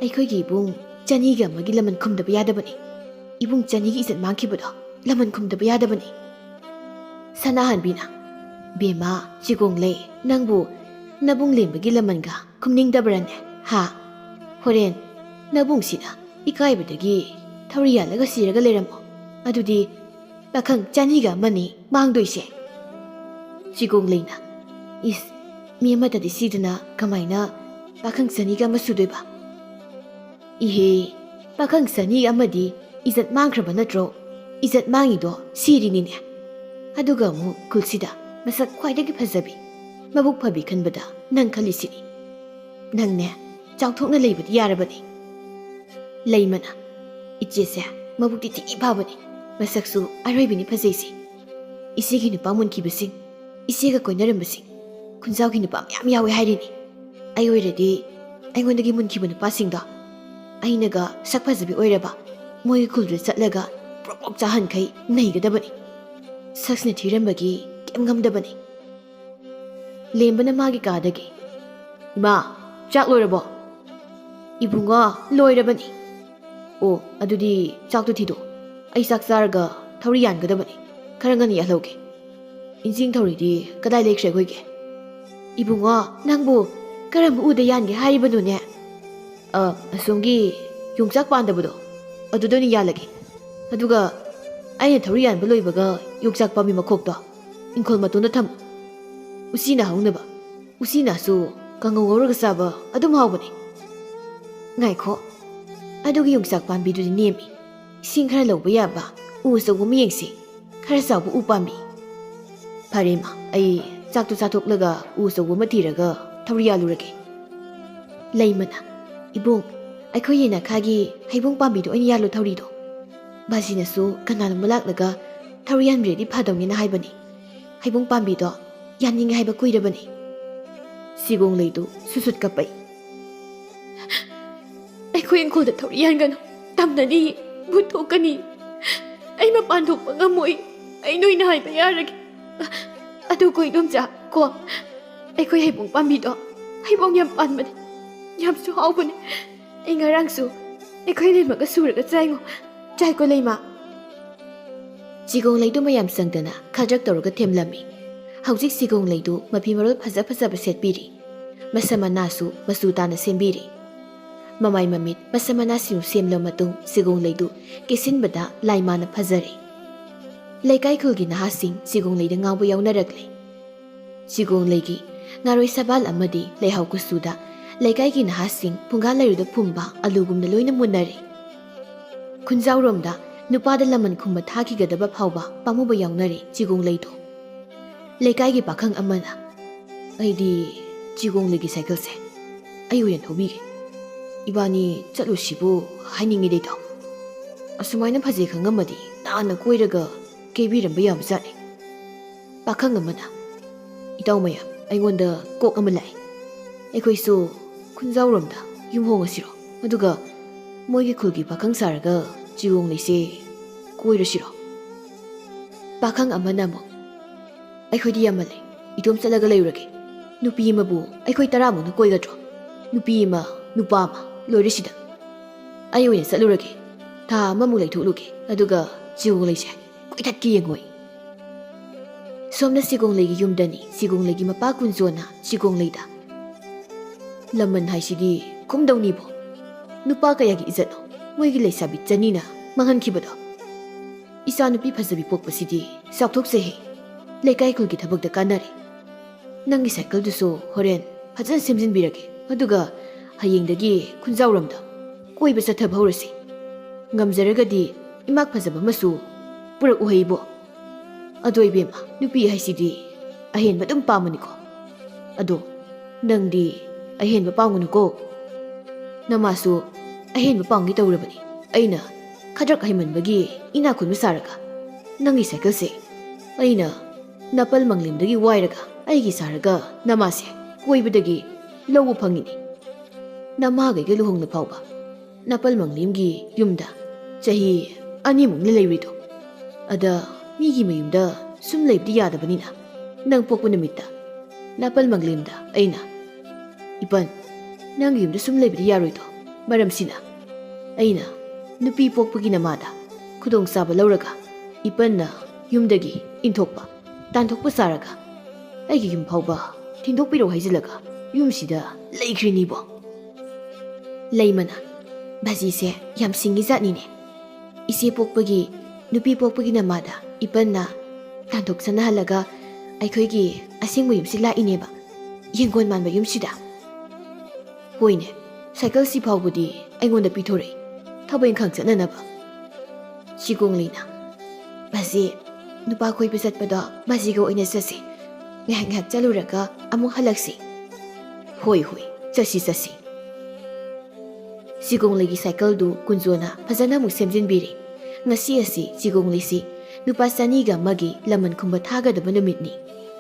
ꯑꯩꯈꯣꯏꯒꯤ ꯏꯕꯨꯡ ꯆꯅꯤꯒ ꯑꯃꯒꯤ ꯂꯃꯟ ꯈꯨꯝꯗꯕ ꯌꯥꯗꯕꯅꯤ. ꯏꯕꯨꯡ ꯆꯅꯤꯒꯤ ꯏꯖꯠ ꯃꯥꯡꯈꯤꯕꯗꯣ ꯂꯃꯟ ꯈꯨꯝꯗꯕ ꯌꯥꯗꯕꯅꯤ. ꯁꯅꯥꯍꯟꯕꯤꯅ, ꯕꯦꯝꯃ ꯆꯤꯒꯣꯡꯂꯩ, ꯅꯪꯕꯨ ꯅꯕꯨꯡ ꯂꯦꯝꯕꯒꯤ ꯂꯃꯟꯒ ꯈꯨꯝꯅꯤꯡꯗꯕ꯭ꯔꯅꯦ? ꯍꯥ? ꯍꯣꯔꯦꯟ ꯅꯕꯨꯡꯁꯤꯅ ꯏꯀꯥꯏꯕꯗꯒꯤ ꯊꯧꯔꯤ ꯌꯥꯜꯂꯒ ꯁꯤꯔꯒ ꯂꯩꯔꯝꯃꯣ. ꯑꯗꯨꯗꯤ ꯄꯥꯈꯪ ꯆꯅꯤꯒ ꯑꯃꯅꯤ ꯃꯥꯡꯗꯣꯏꯁꯦ. ꯆꯤꯒꯣꯡꯂꯩꯅ, ꯏꯁ, ꯃꯤ ꯑꯃꯗꯗꯤ ꯁꯤꯗꯅ ꯀꯃꯥꯏꯅ ꯄꯥꯈꯪ ꯆꯅꯤꯒ ꯑꯃ ꯁꯨꯗꯣꯏꯕ? Ihe, pakhang sani amadi izat mangkraba natro. Izat mangido sirinine. Aduga mu kulsida masak khwaidagi phajabi. Mabuk phabi khanbada nang khalisini. Nangne chawthokna leibadi yarabani. Leimana, ichese mabukti tiki phabani. Masaksu aroibini phajaisi. Isegi nupa munkibasing, isega koinarambasing. Khunjawgi nupa myam yawe hairini. Ai oiradi aingondagi munkiba nupasingdo ꯑꯩꯅꯒ ꯁꯛ ꯐꯖꯕꯤ ꯑꯣꯏꯔꯕ ꯃꯣꯏꯒꯤ ꯈꯨꯜꯗꯨꯗ ꯆꯠꯂꯒ ꯄ꯭ꯔꯣꯛ ꯆꯥꯍꯟꯈꯩ ꯅꯩꯒꯗꯕꯅꯤ. ꯁꯛꯁꯤꯅ ꯊꯤꯔꯝꯕꯒꯤ ꯀꯩꯝ ꯉꯝꯗꯕꯅꯤ. ꯂꯦꯝꯕꯅ ꯃꯥꯒꯤ ꯀꯥꯗꯒꯤ, ꯏꯃꯥ, ꯆꯥꯛ ꯂꯣꯏꯔꯕꯣ? ꯏꯕꯨꯡꯉꯣ, ꯂꯣꯏꯔꯕꯅꯤ. ꯑꯣ, ꯑꯗꯨꯗꯤ ꯆꯥꯛꯇꯣ ꯊꯤꯗꯣ. ꯑꯩ ꯆꯥꯛ ꯆꯥꯔꯒ ꯊꯧꯔꯤ ꯌꯥꯟꯒꯗꯕꯅꯤ. ꯈꯔ ꯉꯟꯅ ꯌꯥꯜꯍꯧꯒꯦ. ꯏꯟꯖꯤꯡ ꯊꯧꯔꯤꯗꯤ ꯀꯗꯥꯏ ꯂꯩꯈ꯭ꯔꯦ ꯑꯩꯈꯣꯏꯒꯤ? ꯏꯕꯨꯡꯉꯣ, ꯅꯪꯕꯨ ꯀꯔꯝꯕ ꯎꯗ ꯌꯥꯟꯒꯦ ꯍꯥꯏꯔꯤꯕꯅꯣꯅꯦ? ꯑꯁꯣꯝꯒꯤ ꯌꯣꯡꯆꯥꯛ ꯄꯥꯟꯗꯕꯗꯣ ꯑꯗꯨꯗ ꯑꯣꯏꯅ ꯌꯥꯜꯂꯒꯦ. ꯑꯗꯨꯒ ꯑꯩꯅ ꯊꯧꯔꯤ ꯌꯥꯟꯕ ꯂꯣꯏꯕꯒ ꯌꯣꯡꯆꯥꯛ ꯄꯥꯝꯕꯤ ꯃꯈꯣꯛꯇꯣ ꯏꯪꯈꯣꯜ ꯃꯇꯣꯟꯗ ꯊꯝꯃꯨ. ꯎꯆꯤꯅ ꯍꯧꯅꯕ. ꯎꯆꯤꯅꯁꯨ ꯀꯥꯡꯉꯧ ꯉꯧꯔꯒ ꯆꯥꯕ ꯑꯗꯨꯝ ꯍꯥꯎꯕꯅꯤ. ꯉꯥꯏꯈꯣ, ꯑꯗꯨꯒꯤ ꯌꯣꯡꯆꯥꯛ ꯄꯥꯝꯕꯤꯗꯨꯗꯤ ꯅꯦꯝꯃꯤ. ꯏꯁꯤꯡ ꯈꯔ ꯂꯧꯕ ꯌꯥꯕ ꯎ ꯑꯆꯧꯕ ꯑꯃ ꯌꯦꯡꯁꯤ. ꯈꯔ ꯆꯥꯎꯕ ꯎ ꯄꯥꯝꯕꯤ. ꯐꯔꯦ ꯏꯃꯥ, ꯑꯩ ꯆꯥꯛꯇꯣ ꯆꯥꯊꯣꯛꯂꯒ ꯎ ꯑꯆꯧꯕ ꯑꯃ ꯊꯤꯔꯒ ꯊꯧꯔꯤ ꯌꯥꯜꯂꯨꯔꯒꯦ. ꯂꯩꯃꯅ, ꯏꯕꯨꯡ, ꯑꯩꯈꯣꯏ ꯌꯦꯅꯈꯥꯒꯤ ꯍꯩꯕꯣꯡ ꯄꯥꯝꯕꯤꯗꯣ ꯑꯣꯏꯅ ꯌꯥꯜꯂꯨ ꯊꯧꯔꯤꯗꯣ. ꯕꯥꯖꯤꯅꯁꯨ ꯀꯅꯥꯅꯣꯝꯃ ꯂꯥꯛꯂꯒ ꯊꯧꯔꯤ ꯌꯥꯟꯕꯤꯔꯗꯤ ꯐꯗꯧꯅꯤꯅ ꯍꯥꯏꯕꯅꯤ. ꯍꯩꯕꯣꯡ ꯄꯥꯝꯕꯤꯗꯣ ꯌꯥꯟꯅꯤꯡꯉꯦ ꯍꯥꯏꯕ ꯀꯨꯏꯔꯕꯅꯤ. ꯆꯤꯒꯣꯡꯂꯩꯗꯨ ꯁꯨꯁꯨꯠ ꯀꯞꯄꯩ. ꯑꯩꯈꯣꯏ ꯏꯪꯈꯣꯜꯗ ꯊꯧꯔꯤ ꯌꯥꯟꯒꯅꯨ. ꯇꯝꯅꯅꯤ, ꯚꯨꯠ ꯊꯣꯛꯀꯅꯤ. ꯑꯩ ꯃꯄꯥꯟ ꯊꯣꯛꯄ ꯉꯝꯃꯣꯏ. ꯑꯩ ꯅꯣꯏꯅ ꯍꯥꯏꯕ ꯌꯥꯔꯒꯦ. ꯑꯗꯨ ꯀꯣ ꯏꯗꯣꯝꯆꯥ, ꯀꯣ ꯑꯩꯈꯣꯏ ꯍꯩꯕꯣꯡ ꯄꯥꯝꯕꯤꯗꯣ ꯍꯩꯕꯣꯡ ꯌꯥꯝ ꯄꯥꯟꯕꯅꯤ. ꯌꯥꯝꯁꯨ ꯍꯥꯎꯕꯅꯤ. ꯑꯩ ꯉꯔꯥꯡꯁꯨ ꯑꯩꯈꯣꯏ ꯂꯩꯃꯒ ꯁꯨꯔꯒ ꯆꯥꯏꯉꯣ. ꯆꯥꯏꯀꯣ ꯂꯩꯃ? ꯆꯤꯒꯣꯡꯂꯩꯗꯨ ꯃꯌꯥꯝ ꯆꯪꯗꯅ ꯈꯗ꯭ꯔꯛ ꯇꯧꯔꯒ ꯊꯦꯝꯂꯝꯃꯤ. ꯍꯧꯖꯤꯛ ꯆꯤꯒꯣꯡꯂꯩꯗꯨ ꯃꯐꯤ ꯃꯔꯣꯜ ꯐꯖ ꯐꯖꯕ ꯁꯦꯠꯄꯤꯔꯤ. ꯃꯁꯝ ꯃꯅꯥꯁꯨ ꯃꯆꯨ ꯇꯥꯅ ꯁꯦꯝꯕꯤꯔꯤ. ꯃꯃꯥꯏ ꯃꯃꯤꯠ ꯃꯁꯝ ꯃꯅꯥꯁꯤꯡ ꯁꯦꯝꯂꯕ ꯃꯇꯨꯡ ꯆꯤꯒꯣꯡꯂꯩꯗꯨ ꯀꯦꯁꯤꯟꯕꯗ ꯂꯥꯏꯃꯥꯅ ꯐꯖꯔꯤ. ꯂꯩꯀꯥꯏ ꯈꯨꯜꯒꯤ ꯅꯍꯥꯁꯤꯡ ꯆꯤꯒꯣꯡꯂꯩꯗ ꯉꯥꯎꯕ ꯌꯥꯎꯅꯔꯛꯂꯤ. ꯆꯤꯒꯣꯡꯂꯩꯒꯤ ꯉꯥꯔꯣꯏ ꯁꯕꯥꯜ ꯑꯃꯗꯤ ꯂꯩꯍꯥꯎ ꯀꯨꯆꯨꯗ ꯂꯩꯀꯥꯏꯒꯤ ꯅꯍꯥꯁꯤꯡ ꯐꯨꯡꯒꯥ ꯂꯩꯔꯨꯗ ꯐꯨꯝꯕ ꯑꯂꯨꯒꯨꯝꯅ ꯂꯣꯏꯅ ꯃꯨꯟꯅꯔꯤ. ꯈꯨꯟꯖꯥꯎꯔꯣꯝꯗ ꯅꯨꯄꯥꯗ ꯂꯃꯟ ꯈꯨꯝꯕ ꯊꯥꯈꯤꯒꯗꯕ ꯐꯥꯎꯕ ꯄꯥꯝꯃꯨꯕ ꯌꯥꯎꯅꯔꯤ ꯆꯤꯒꯣꯡꯂꯩꯗꯣ. ꯂꯩꯀꯥꯏꯒꯤ ꯄꯥꯈꯪ ꯑꯃꯅ, ꯑꯩꯗꯤ ꯆꯤꯒꯣꯡꯂꯩꯒꯤ ꯁꯥꯏꯀꯜꯁꯦ ꯑꯩ ꯑꯣꯏꯅ ꯊꯧꯕꯤꯒꯦ. ꯏꯕꯥꯅꯤ ꯆꯠꯂꯨꯁꯤꯕꯨ ꯍꯥꯏꯅꯤꯡꯉꯤꯗꯩꯗꯣ. ꯑꯁꯨꯃꯥꯏꯅ ꯐꯖꯩ ꯈꯪꯉꯝꯃꯗꯤ ꯅꯥꯟꯅ ꯀꯣꯏꯔꯒ ꯀꯦꯕꯤꯔꯝꯕ ꯌꯥꯕꯖꯥꯠꯅꯤ. ꯄꯥꯈꯪ ꯑꯃꯅ, ꯏꯇꯥꯎ ꯃꯌꯥꯝ, ꯑꯩꯉꯣꯟꯗ ꯀꯣꯛ ꯑꯃ ꯂꯥꯛꯏ. ꯑꯩꯈꯣꯏꯁꯨ ꯈꯨꯟꯖꯥꯎꯔꯣꯝꯗ ꯌꯨꯝ ꯍꯣꯡꯉꯁꯤꯔꯣ? ꯑꯗꯨꯒ ꯃꯣꯏꯒꯤ ꯈꯨꯜꯒꯤ ꯄꯥꯈꯪ ꯁꯥꯔꯒ ꯆꯤꯒꯣꯡꯂꯩꯁꯦ ꯀꯣꯏꯔꯁꯤꯔꯣ? ꯄꯥꯈꯪ ꯑꯃꯅ ꯑꯃꯨꯛ, ꯑꯩꯈꯣꯏꯗꯤ ꯌꯥꯝꯃꯜꯂꯦ. ꯏꯇꯣꯝ ꯆꯠꯂꯒ ꯂꯩꯔꯨꯔꯒꯦ. ꯅꯨꯄꯤ ꯑꯃꯕꯨ ꯑꯩꯈꯣꯏ 10ꯃꯨꯛꯅ ꯀꯣꯏꯒꯗ꯭ꯔꯣ? ꯅꯨꯄꯤ ꯑꯃ, ꯅꯨꯄꯥ ꯑꯃ, ꯂꯣꯏꯔꯦꯁꯤꯗ. ꯑꯩ ꯑꯣꯏꯅ ꯆꯠꯂꯨꯔꯒꯦ. ꯊꯥ ꯑꯃꯃꯨꯛ ꯂꯩꯊꯣꯛꯂꯨꯒꯦ. ꯑꯗꯨꯒ ꯆꯤꯒꯣꯡꯂꯩꯁꯦ ꯀꯣꯏꯊꯠꯀꯦ ꯌꯦꯡꯉꯣꯏ. ꯁꯣꯝꯅ ꯆꯤꯒꯣꯡꯂꯩꯒꯤ ꯌꯨꯝꯗꯅꯤ. ꯆꯤꯒꯣꯡꯂꯩꯒꯤ ꯃꯄꯥ ꯀꯨꯟꯖꯣꯅ ꯆꯤꯒꯣꯡꯂꯩꯗ, ꯂꯃꯟ ꯍꯥꯏꯁꯤꯗꯤ ꯀꯨꯝꯗꯧꯅꯤꯕꯣ. ꯅꯨꯄꯥ ꯀꯌꯥꯒꯤ ꯏꯖꯠꯅꯣ ꯃꯣꯏꯒꯤ ꯂꯩꯁꯥꯕꯤ ꯆꯅꯤꯅ ꯃꯥꯡꯍꯟꯈꯤꯕꯗꯣ. ꯏꯆꯥ ꯅꯨꯄꯤ ꯐꯖꯕꯤ ꯄꯣꯛꯄꯁꯤꯗꯤ ꯆꯥꯎꯊꯣꯛꯆꯩꯍꯦ. ꯂꯩꯀꯥꯏ ꯈꯨꯜꯒꯤ ꯊꯕꯛꯇ ꯀꯥꯟꯅꯔꯦ. ꯅꯪꯒꯤ ꯁꯥꯏꯀꯜꯗꯨꯁꯨ ꯍꯣꯔꯦꯟ ꯐꯖꯅ ꯁꯦꯝꯖꯤꯟꯕꯤꯔꯒꯦ. ꯑꯗꯨꯒ ꯍꯌꯦꯡꯗꯒꯤ ꯈꯨꯟꯖꯥꯎꯔꯣꯝꯗ ꯀꯣꯏꯕ ꯆꯠꯊꯕ ꯍꯧꯔꯁꯤ. ꯉꯝꯖꯔꯒꯗꯤ ꯏꯃꯥꯛ ꯐꯖꯕ ꯑꯃꯁꯨ ꯄꯨꯔꯛꯎꯍꯩꯕꯣ. ꯑꯗꯣ ꯏꯕꯦꯝꯃ, ꯅꯨꯄꯤ ꯍꯥꯏꯁꯤꯗꯤ ꯑꯍꯦꯟꯕ ꯑꯗꯨꯝ ꯄꯥꯝꯕꯅꯤꯀꯣ. ꯑꯗꯣ ꯅꯪꯗꯤ ꯑꯍꯦꯟꯕ ꯄꯥꯝꯒꯅꯨꯀꯣ. ꯅꯃꯥꯁꯨ ꯑꯍꯦꯟꯕ ꯄꯥꯝꯒꯦ ꯇꯧꯔꯕꯅꯤ. ꯑꯩꯅ ꯈꯗ꯭ꯔꯛ ꯍꯩꯃꯟꯕꯒꯤ ꯏꯅꯥꯛ ꯈꯨꯟꯕ ꯁꯥꯔꯒ ꯅꯪꯒꯤ ꯁꯥꯏꯀꯜꯁꯦ ꯑꯩꯅ ꯅꯥꯄꯜ ꯃꯪꯂꯦꯝꯗꯒꯤ ꯋꯥꯏꯔꯒ ꯑꯩꯒꯤ ꯁꯥꯔꯒ ꯅꯃꯥꯁꯦ ꯀꯣꯏꯕꯗꯒꯤ ꯂꯧꯕ ꯐꯪꯉꯤꯅꯤ. ꯅꯃꯥꯒꯩꯒ ꯂꯨꯍꯣꯡꯅ ꯐꯥꯎꯕ ꯅꯥꯄꯜ ꯃꯪꯂꯦꯝꯒꯤ ꯌꯨꯝꯗ ꯆꯍꯤ 2ꯃꯨꯛꯅ ꯂꯩꯔꯨꯏꯗꯣ. ꯑꯗ ꯃꯤꯒꯤ ꯃꯌꯨꯝꯗ ꯁꯨꯝ ꯂꯩꯕꯗꯤ ꯌꯥꯗꯕꯅꯤꯅ ꯅꯪ ꯄꯣꯛꯄ ꯅꯨꯃꯤꯠꯇ ꯅꯥꯄꯜ ꯃꯪꯂꯦꯝꯗ ꯑꯩꯅ, ꯏꯄꯟ, ꯅꯪꯒꯤ ꯌꯨꯝꯗ ꯁꯨꯝ ꯂꯩꯕꯗꯤ ꯌꯥꯔꯣꯏꯗꯣ ꯃꯔꯝꯁꯤꯅ ꯑꯩꯅ ꯅꯨꯄꯤ ꯄꯣꯛꯄꯒꯤ ꯅꯃꯥꯗ ꯈꯨꯗꯣꯡꯆꯥꯕ ꯂꯧꯔꯒ ꯏꯄꯟꯅ ꯌꯨꯝꯗꯒꯤ ꯏꯟꯊꯣꯛꯄ ꯇꯥꯟꯊꯣꯛꯄ ꯁꯥꯔꯒ ꯑꯩꯒꯤ ꯌꯨꯝ ꯐꯥꯎꯕ ꯊꯤꯟꯗꯣꯛꯄꯤꯔꯛꯎ ꯍꯥꯏꯖꯤꯜꯂꯒ ꯌꯨꯝꯁꯤꯗ ꯂꯩꯈ꯭ꯔꯤꯅꯤꯕꯣ ꯂꯩꯃꯅ ꯕꯥꯖꯤꯁꯦ ꯌꯥꯝ ꯁꯤꯡꯉꯤ ꯖꯥꯠꯅꯤꯅꯦ ꯏꯆꯦ ꯄꯣꯛꯄꯒꯤ ꯅꯨꯄꯤ ꯄꯣꯛꯄꯒꯤ ꯅꯃꯥꯗ ꯏꯄꯟꯅ ꯇꯥꯟꯊꯣꯛꯁꯅꯍꯜꯂꯒ ꯑꯩꯈꯣꯏꯒꯤ ꯑꯁꯦꯡꯕ ꯌꯨꯝꯁꯤ ꯂꯥꯛꯏꯅꯦꯕ ꯌꯦꯡꯒꯣꯟ ꯃꯥꯟꯕ ꯌꯨꯝꯁꯤꯗ ꯍꯣꯏꯅꯦ ꯁꯥꯏꯀꯜꯁꯤ ꯐꯥꯎꯕꯗꯤ ꯑꯩꯉꯣꯟꯗ ꯄꯤꯊꯣꯔꯛꯏ ꯊꯕꯛ ꯏꯪꯈꯥꯡ ꯆꯠꯅꯅꯕ ꯆꯤꯒꯣꯡꯂꯩꯅ ꯕꯥꯖꯤ ꯅꯨꯄꯥ ꯀꯣꯏꯕ ꯆꯠꯄꯗꯣ ꯕꯥꯖꯤꯒ ꯑꯣꯏꯅ ꯆꯠꯁꯤ ꯉꯥꯏꯍꯥꯛ ꯉꯥꯏꯍꯥꯛ ꯆꯠꯂꯨꯔꯒ ꯑꯃꯨꯛ ꯍꯜꯂꯛꯁꯤ ꯍꯣꯏ ꯍꯣꯏ ꯆꯠꯁꯤ ꯆꯤꯒꯣꯡꯂꯩꯒꯤ ꯁꯥꯏꯀꯜꯗꯨ ꯀꯨꯟꯖꯣꯅ ꯐꯖꯅ ꯑꯃꯨꯛ ꯁꯦꯝꯖꯤꯟꯕꯤꯔꯤ ꯉꯁꯤ ꯑꯁꯤ ꯆꯤꯒꯣꯡꯂꯩꯁꯤ ꯂꯨꯄꯥ 200 ꯂꯃꯟ ꯈꯨꯝꯕ ꯊꯥꯒꯗꯕ ꯅꯨꯃꯤꯠꯅꯤ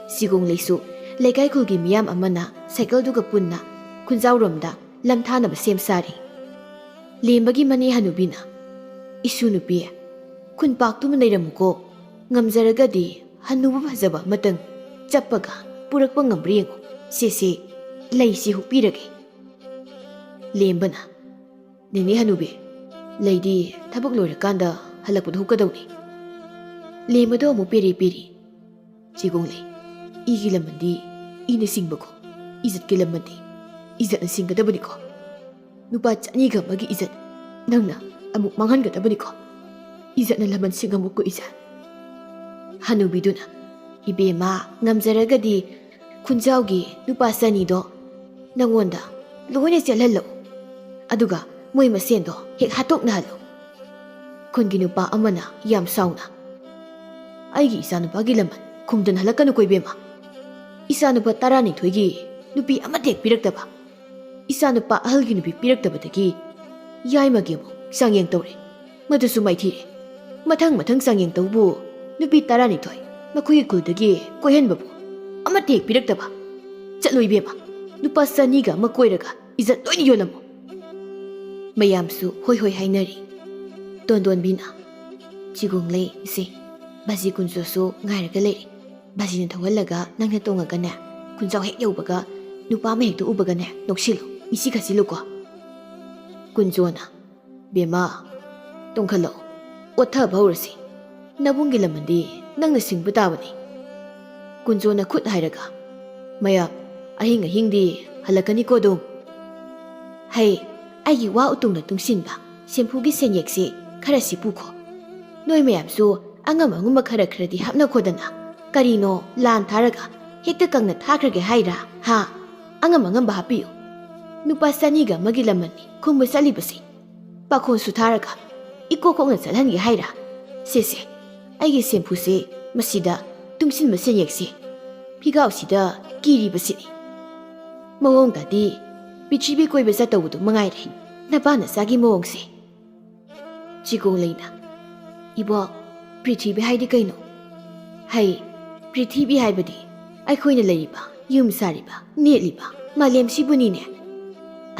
ꯆꯤꯒꯣꯡꯂꯩꯁꯨ ꯂꯩꯀꯥꯏ ꯈꯨꯜꯒꯤ ꯃꯤꯌꯥꯝ ꯑꯃꯅ ꯁꯥꯏꯀꯜꯗꯨꯒ ꯄꯨꯟꯅ ꯈꯨꯟꯖꯥꯎꯔꯣꯝꯗ ꯂꯝꯊꯥꯅꯕ ꯁꯦꯝ ꯁꯥꯔꯤ ꯂꯦꯝꯕꯒꯤ ꯃꯅꯦ ꯍꯅꯨꯕꯤꯅ ꯏꯁꯨ ꯅꯨꯄꯤ ꯈꯨꯟꯄꯥꯛꯇꯨꯃ ꯂꯩꯔꯝꯃꯨꯀꯣ ꯉꯝꯖꯔꯒꯗꯤ ꯍꯟꯅꯨꯕ ꯐꯖꯕ ꯑꯃꯇꯪ ꯆꯞꯄꯒ ꯄꯨꯔꯛꯄ ꯉꯝꯕ꯭ꯔꯥ ꯌꯦꯡꯉꯨ ꯁꯦ ꯂꯩꯁꯤ ꯍꯨꯛꯄꯤꯔꯒꯦ ꯂꯦꯝꯕꯅ ꯅꯦꯅꯦ ꯍꯅꯨꯕꯤ ꯂꯩꯗꯤ ꯊꯕꯛ ꯂꯣꯏꯔꯀꯥꯟꯗ ꯍꯜꯂꯛꯄꯗ ꯍꯨꯛꯀꯗꯧꯅꯤ ꯂꯦꯝꯕꯗꯣ ꯑꯃꯨꯛ ꯄꯦꯔꯤ ꯆꯤꯒꯣꯡꯂꯩ ꯏꯒꯤ ꯂꯃꯟꯗꯤ ꯏꯅ ꯁꯤꯡꯕꯀꯣ ꯏꯖꯠꯀꯤ ꯂꯃꯟꯗꯤ ꯏꯖꯠꯅ ꯁꯤꯡꯒꯗꯕꯅꯤꯀꯣ ꯅꯨꯄꯥ 200 ꯏꯖꯠ ꯅꯪꯅ ꯑꯃꯨꯛ ꯃꯥꯡꯍꯟꯒꯗꯕꯅꯤꯀꯣ ꯏꯖꯠꯅ ꯂꯃꯟ ꯁꯤꯡꯉꯝꯃꯨꯀꯣ ꯏꯖꯠ ꯍꯅꯨꯕꯤꯗꯨꯅ 이베마 ngamꯖꯔꯒꯗꯤ ꯈꯨꯟꯖꯥꯎꯒꯤ ꯅꯨꯄꯥ 2ꯗꯣ ꯅꯪꯉꯣꯟꯗ ꯂꯣꯏꯅ ꯆꯦꯜꯍꯜꯂꯣ ꯑꯗꯨꯒ ꯃꯣꯏ ꯃꯁꯦꯟꯗꯣ ꯍꯦꯛ ꯍꯥꯠꯇꯣꯛꯅꯍꯜꯂꯣ ꯈꯨꯟꯒꯤ ꯅꯨꯄꯥ ꯑꯃꯅ ꯌꯥꯝ ꯁꯥꯎꯅ ꯑꯩꯒꯤ ꯏꯆꯥꯅꯨꯄꯥꯒꯤ ꯂꯃꯟ ꯈꯨꯝꯗꯅ ꯍꯜꯂꯛꯀꯅꯨ ꯀꯣꯏꯕꯦꯝꯃ ꯏꯆꯥꯅꯨꯄꯥ 12ꯒꯤ ꯅꯨꯄꯤ ꯑꯃꯠꯇ ꯍꯦꯛ ꯄꯤꯔꯛꯇꯕ ꯏꯆꯥꯅꯨꯄꯥ ꯑꯍꯜꯒꯤ ꯅꯨꯄꯤ ꯄꯤꯔꯛꯇꯕꯗꯒꯤ ꯌꯥꯏꯃꯒꯤ ꯑꯃꯨꯛ ꯆꯥꯡꯌꯦꯡ ꯇꯧꯔꯦ ꯃꯗꯨꯁꯨ ꯃꯥꯏꯊꯤꯔꯦ ꯃꯊꯪ ꯆꯥꯡꯌꯦꯡ ꯇꯧꯕꯨ ꯅꯨꯄꯤ 12 ꯃꯈꯣꯏꯒꯤ ꯈꯨꯜꯗꯒꯤ ꯀꯣꯏꯍꯟꯕꯕꯨ ꯑꯃꯠꯇ ꯍꯦꯛ ꯄꯤꯔꯛꯇꯕ ꯆꯠꯂꯣ ꯏꯕꯦꯝꯃ ꯅꯨꯄꯥ 200 ꯑꯃ ꯀꯣꯏꯔꯒ ꯏꯖꯠ ꯂꯣꯏꯅ ꯌꯣꯜꯂꯝꯃꯨ ꯃꯌꯥꯝꯁꯨ ꯍꯣꯏ ꯍꯥꯏꯅꯔꯤ ꯇꯣꯟꯗꯣꯟꯕꯤꯅ ꯆꯤꯒꯣꯡꯂꯩ ꯏꯆꯦ ꯕꯥꯖꯤ ꯀꯨꯟꯖꯣꯁꯨ ꯉꯥꯏꯔꯒ ꯂꯩꯔꯤ ꯕꯥꯖꯤꯅ ꯊꯧꯍꯜꯂꯒ ꯅꯪꯅ ꯇꯣꯡꯉꯒꯅꯦ ꯈꯨꯟꯖꯥꯎ ꯍꯦꯛ ꯌꯧꯕꯒ ꯅꯨꯄꯥ ꯑꯃ ꯍꯦꯛꯇ ꯎꯕꯒꯅꯦ ꯅꯣꯛꯁꯤꯜꯂꯨ ꯃꯤꯁꯤ ꯈꯠꯆꯤꯜꯂꯨꯀꯣ ꯀꯨꯟꯖꯣꯅ ꯕꯦꯝꯃ ꯇꯣꯡꯈꯠꯂꯛꯑꯣ ꯑꯣꯠꯊꯕ ꯍꯧꯔꯁꯤ ꯅꯕꯨꯡꯒꯤ ꯂꯃꯟꯗꯤ ꯅꯪꯅ ꯁꯤꯡꯕ ꯇꯥꯕꯅꯤ ꯀꯨꯟꯖꯣꯅ ꯈꯨꯠ ꯍꯥꯏꯔꯒ ꯃꯌꯥꯝ ꯑꯍꯤꯡꯗꯤ ꯍꯜꯂꯛꯀꯅꯤꯀꯣ ꯑꯗꯨꯝ ꯍꯩ ꯑꯩꯒꯤ ꯋꯥ ꯎꯇꯨꯡꯅ ꯇꯨꯡꯁꯤꯟꯕ ꯁꯦꯝꯐꯨꯒꯤ ꯁꯦꯟꯌꯦꯛꯁꯤ ꯈꯔꯁꯤ ꯄꯨꯈꯣ ꯅꯣꯏ ꯃꯌꯥꯝꯁꯨ ꯑꯉꯝꯕ ꯈꯔꯗꯤ ꯍꯥꯞꯅꯈꯣꯗꯅ ꯀꯔꯤꯅꯣ ꯂꯥꯟ ꯊꯥꯔꯒ ꯍꯦꯛꯇ ꯀꯪꯅ ꯊꯥꯈ꯭ꯔꯒꯦ ꯍꯥꯏꯔꯥ ꯍꯥ ꯑꯉꯝꯕ ꯍꯥꯞꯄꯤꯌꯨ ꯅꯨꯄꯥ 200 ꯂꯃꯟꯅꯤ ꯈꯨꯝꯕ ꯆꯠꯂꯤꯕꯁꯤ ꯄꯥꯈꯣꯟꯁꯨ ꯊꯥꯔꯒ ꯏꯀꯣꯛꯅ ꯆꯠꯍꯟꯒꯦ ꯍꯥꯏꯔꯥ ꯁꯦ ꯑꯩꯒꯤ ꯁꯦꯝꯐꯨꯁꯦ ꯃꯁꯤꯗ ꯇꯨꯡꯁꯤꯟꯕ ꯁꯦꯟꯌꯦꯛꯁꯤ ꯐꯤꯒꯥꯎꯁꯤꯗ ꯀꯤꯔꯤꯕꯁꯤꯅꯤ ꯃꯑꯣꯡꯗꯗꯤ ꯄ꯭ꯔꯤꯊꯤꯕꯤ ꯀꯣꯏꯕ ꯆꯠꯇꯧꯕꯗꯨ ꯃꯉꯥꯏꯔꯦ ꯅꯄꯥꯅꯆꯥꯒꯤ ꯃꯑꯣꯡꯁꯦ ꯆꯤꯒꯣꯡꯂꯩꯅ ꯏꯕꯣꯛ ꯄ꯭ꯔꯤꯊꯤꯕꯤ ꯍꯥꯏꯗꯤ ꯀꯩꯅꯣ ꯍꯩ ꯄ꯭ꯔꯤꯊꯤꯕꯤ ꯍꯥꯏꯕꯗꯤ ꯑꯩꯈꯣꯏꯅ ꯂꯩꯔꯤꯕ ꯌꯨꯝ ꯁꯥꯔꯤꯕ ꯅꯦꯠꯂꯤꯕ ꯃꯥꯂꯦꯝꯁꯤꯕꯨꯅꯤꯅꯦ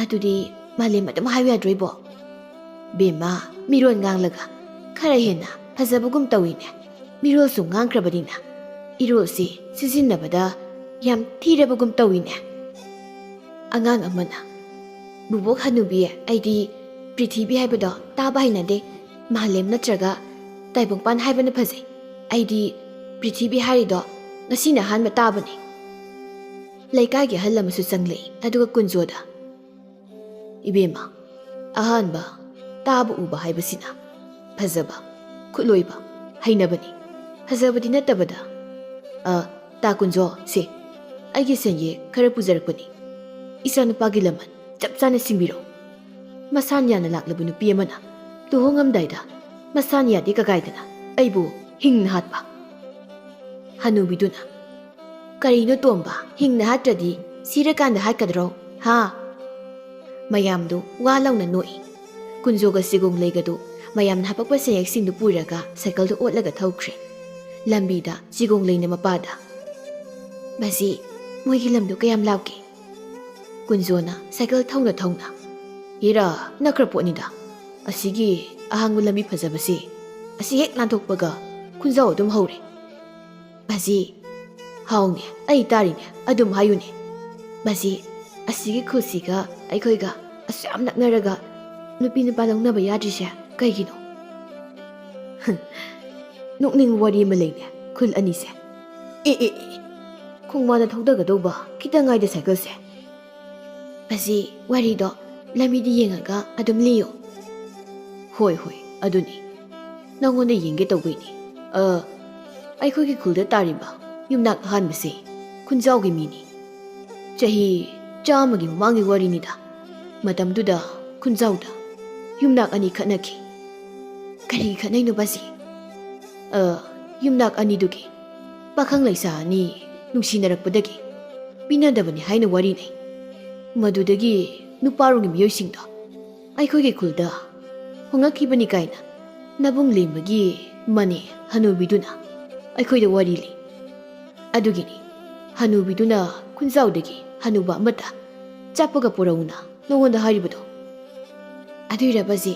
ꯑꯗꯨꯗꯤ ꯃꯥꯂꯦꯝ ꯑꯗꯨꯝ ꯍꯥꯏꯕ ꯌꯥꯗ꯭ꯔꯣ ꯏꯕꯣꯛ ꯕꯦꯝꯃ ꯃꯤꯔꯣꯜ ꯉꯥꯡꯂꯒ ꯈꯔ ꯍꯦꯟꯅ ꯐꯖꯕꯒꯨꯝ ꯇꯧꯏꯅꯦ ꯃꯤꯔꯣꯜꯁꯨ ꯉꯥꯡꯈ꯭ꯔꯕꯅꯤꯅ ꯏꯔꯣꯜꯁꯤ ꯁꯤꯖꯤꯟꯅꯕꯗ ꯌꯥꯝ ꯊꯤꯔꯕꯒꯨꯝ ꯇꯧꯏꯅꯦ ꯑꯉꯥꯡ ꯑꯃꯅ ꯕꯨꯕꯣꯛ ꯍꯅꯨꯕꯤ ꯑꯩꯗꯤ ꯄ꯭ꯔꯤꯊꯤꯕꯤ ꯍꯥꯏꯕꯗꯣ ꯇꯥꯕ ꯍꯩꯅꯗꯦ ꯃꯥꯂꯦꯝ ꯅꯠꯇ꯭ꯔꯒ ꯇꯥꯏꯕꯪꯄꯥꯟ ꯍꯥꯏꯕꯅ ꯐꯖꯩ ꯑꯩꯗꯤ ꯄ꯭ꯔꯤꯊꯤꯕꯤ ꯍꯥꯏꯔꯤꯗꯣ ꯉꯁꯤꯅ ꯑꯍꯥꯟꯕ ꯇꯥꯕꯅꯤ ꯂꯩꯀꯥꯏꯒꯤ ꯑꯍꯜ ꯑꯃꯁꯨ ꯆꯪꯂꯛꯏ ꯑꯗꯨꯒ ꯀꯨꯟꯖꯣꯗ ꯏꯕꯦꯝꯃ ꯑꯍꯥꯟꯕ ꯇꯥꯕ ꯎꯕ ꯍꯥꯏꯕꯁꯤꯅ ꯐꯖꯕ ꯈꯨꯠꯂꯣꯏꯕ ꯍꯩꯅꯕꯅꯤ ꯐꯖꯕꯗꯤ ꯅꯠꯇꯕꯗ ꯇꯥ ꯀꯨꯟꯖꯣ ꯁꯦ ꯑꯩꯒꯤ ꯁꯦꯟꯌꯦꯛ ꯈꯔ ꯄꯨꯖꯔꯛꯄꯅꯤ ꯏꯆꯥꯅꯨꯄꯥꯒꯤ ꯂꯃꯟ ꯆꯞ ꯆꯥꯅ ꯁꯤꯡꯕꯤꯔꯣ ꯃꯁꯥꯟ ꯌꯥꯅ ꯂꯥꯛꯂꯕ ꯅꯨꯄꯤ ꯑꯃꯅ ꯂꯨꯍꯣꯡꯉꯝꯗꯥꯏꯗ ꯃꯁꯥꯟ ꯌꯥꯗꯦ ꯀꯒꯥꯏꯗꯅ ꯑꯩꯕꯨ ꯍꯤꯡꯅ ꯍꯥꯠꯄ ꯍꯅꯨꯕꯤꯗꯨꯅ ꯀꯔꯤꯅꯣ ꯇꯣꯝꯕ ꯍꯤꯡꯅ ꯍꯥꯠꯇ꯭ꯔꯗꯤ ꯁꯤꯔꯀꯥꯟꯗ ꯍꯥꯠꯀꯗ꯭ꯔꯣ ꯍꯥ ꯃꯌꯥꯝꯗꯨ ꯋꯥ ꯂꯥꯎꯅ ꯅꯣꯛꯏ ꯀꯨꯟꯖꯣꯒ ꯆꯤꯒꯣꯡꯂꯩꯒꯗꯨ ꯃꯌꯥꯝꯅ ꯍꯥꯄꯛꯄ ꯁꯦꯟꯌꯦꯛꯁꯤꯡꯗꯨ ꯄꯨꯔꯒ ꯁꯥꯏꯀꯜꯗꯨ ꯑꯣꯠꯂꯒ ꯊꯧꯈ꯭ꯔꯦ ꯂꯝꯕꯤꯗ ꯆꯤꯒꯣꯡꯂꯩꯅ ꯃꯄꯥꯗ ꯕꯥꯖꯤ ꯃꯣꯏꯒꯤ ꯂꯝꯗꯨ ꯀꯌꯥꯝ ꯂꯥꯞꯀꯦ ꯀꯨꯟꯖꯣꯅ ꯁꯥꯏꯀꯜ ꯊꯧꯅ ꯍꯦꯔꯥ ꯅꯛꯈ꯭ꯔ ꯄꯣꯠꯅꯤꯗ ꯑꯁꯤꯒꯤ ꯑꯍꯥꯡꯕ ꯂꯝꯕꯤ ꯐꯖꯕꯁꯤ ꯑꯁꯤ ꯍꯦꯛ ꯂꯥꯟꯊꯣꯛꯄꯒ ꯈꯨꯟꯖꯥꯎ ꯑꯗꯨꯝ ꯍꯧꯔꯦ ꯕꯥꯖꯤ ꯍꯥꯎꯅꯦ ꯑꯩ ꯇꯥꯔꯤꯅꯦ ꯑꯗꯨꯝ ꯍꯥꯏꯌꯨꯅꯦ ꯕꯥꯖꯤ ꯑꯁꯤꯒꯤ ꯈꯨꯜꯁꯤꯒ ꯑꯩꯈꯣꯏꯒ ꯑꯁꯨꯛ ꯅꯛꯅꯔꯒ ꯅꯨꯄꯤ ꯅꯨꯄꯥ ꯂꯧꯅꯕ ꯌꯥꯗ꯭ꯔꯤꯁꯦ ꯀꯩꯒꯤꯅꯣ? ꯅꯣꯛꯅꯤꯡ ꯋꯥꯔꯤ ꯑꯃ ꯂꯩꯅꯦ ꯈꯨꯜ ꯑꯅꯤꯁꯦ꯫ ꯑꯦ ꯈꯣꯡꯕꯥꯟꯗ ꯊꯧꯗꯒꯗꯧꯕ ꯈꯤꯇꯪ ꯉꯥꯏꯗ ꯁꯥꯏꯀꯜꯁꯦ꯫ ꯃꯁꯤ ꯋꯥꯔꯤꯗꯣ ꯂꯝꯕꯤꯗ ꯌꯦꯡꯉꯒ ꯑꯗꯨꯝ ꯂꯤꯌꯣ꯫ ꯍꯣꯏ ꯑꯗꯨꯅꯤ ꯅꯪꯉꯣꯟꯗ ꯌꯦꯡꯒꯦ ꯇꯧꯕꯩꯅꯤ꯫ ꯑꯩꯈꯣꯏꯒꯤ ꯈꯨꯜꯗ ꯇꯥꯔꯤꯕ ꯌꯨꯝꯅꯥꯛ ꯑꯍꯥꯟꯕꯁꯤ ꯈꯨꯟꯖꯥꯎꯒꯤ ꯃꯤꯅꯤ꯫ ꯆꯍꯤ 100ꯒꯤ ꯃꯃꯥꯡꯒꯤ ꯋꯥꯔꯤꯅꯤꯗ꯫ ꯃꯇꯝꯗꯨꯗ ꯈꯨꯟꯖꯥꯎꯗ ꯌꯨꯝꯅꯥꯛ ꯑꯅꯤ ꯈꯠꯅꯈꯤ꯫ ꯀꯔꯤꯒꯤ ꯈꯠꯅꯩꯅꯣ ꯕꯥꯁꯤ? ꯌꯨꯝꯅꯥꯛ ꯑꯅꯤꯗꯨꯒꯤ ꯄꯥꯈꯪ ꯂꯩꯁꯥ ꯑꯅꯤ ꯅꯨꯡꯁꯤꯅꯔꯛꯄꯗꯒꯤ ꯄꯤꯅꯗꯕꯅꯤ ꯍꯥꯏꯅ ꯋꯥꯔꯤꯅꯩ꯫ ꯃꯗꯨꯗꯒꯤ ꯅꯨꯄꯥꯔꯣꯝꯒꯤ ꯃꯤꯑꯣꯏꯁꯤꯡꯗꯣ ꯑꯩꯈꯣꯏꯒꯤ ꯈꯨꯜꯗ ꯍꯣꯡꯉꯛꯈꯤꯕꯅꯤ ꯀꯥꯏꯅ ꯅꯕꯨꯡ ꯂꯦꯝꯕꯒꯤ ꯃꯅꯦ ꯍꯅꯨꯕꯤꯗꯨꯅ ꯑꯩꯈꯣꯏꯗ ꯋꯥꯔꯤ ꯂꯤ꯫ ꯑꯗꯨꯒꯤꯅꯤ ꯍꯅꯨꯕꯤꯗꯨꯅ ꯈꯨꯟꯖꯥꯎꯗꯒꯤ ꯍꯅꯨꯕ ꯑꯃꯠꯇ ꯆꯥꯞꯄꯒ ꯄꯨꯔꯛꯎꯅ ꯅꯉꯣꯟꯗ ꯍꯥꯏꯔꯤꯕꯗꯣ꯫ ꯑꯗꯨꯏꯔꯕꯁꯤ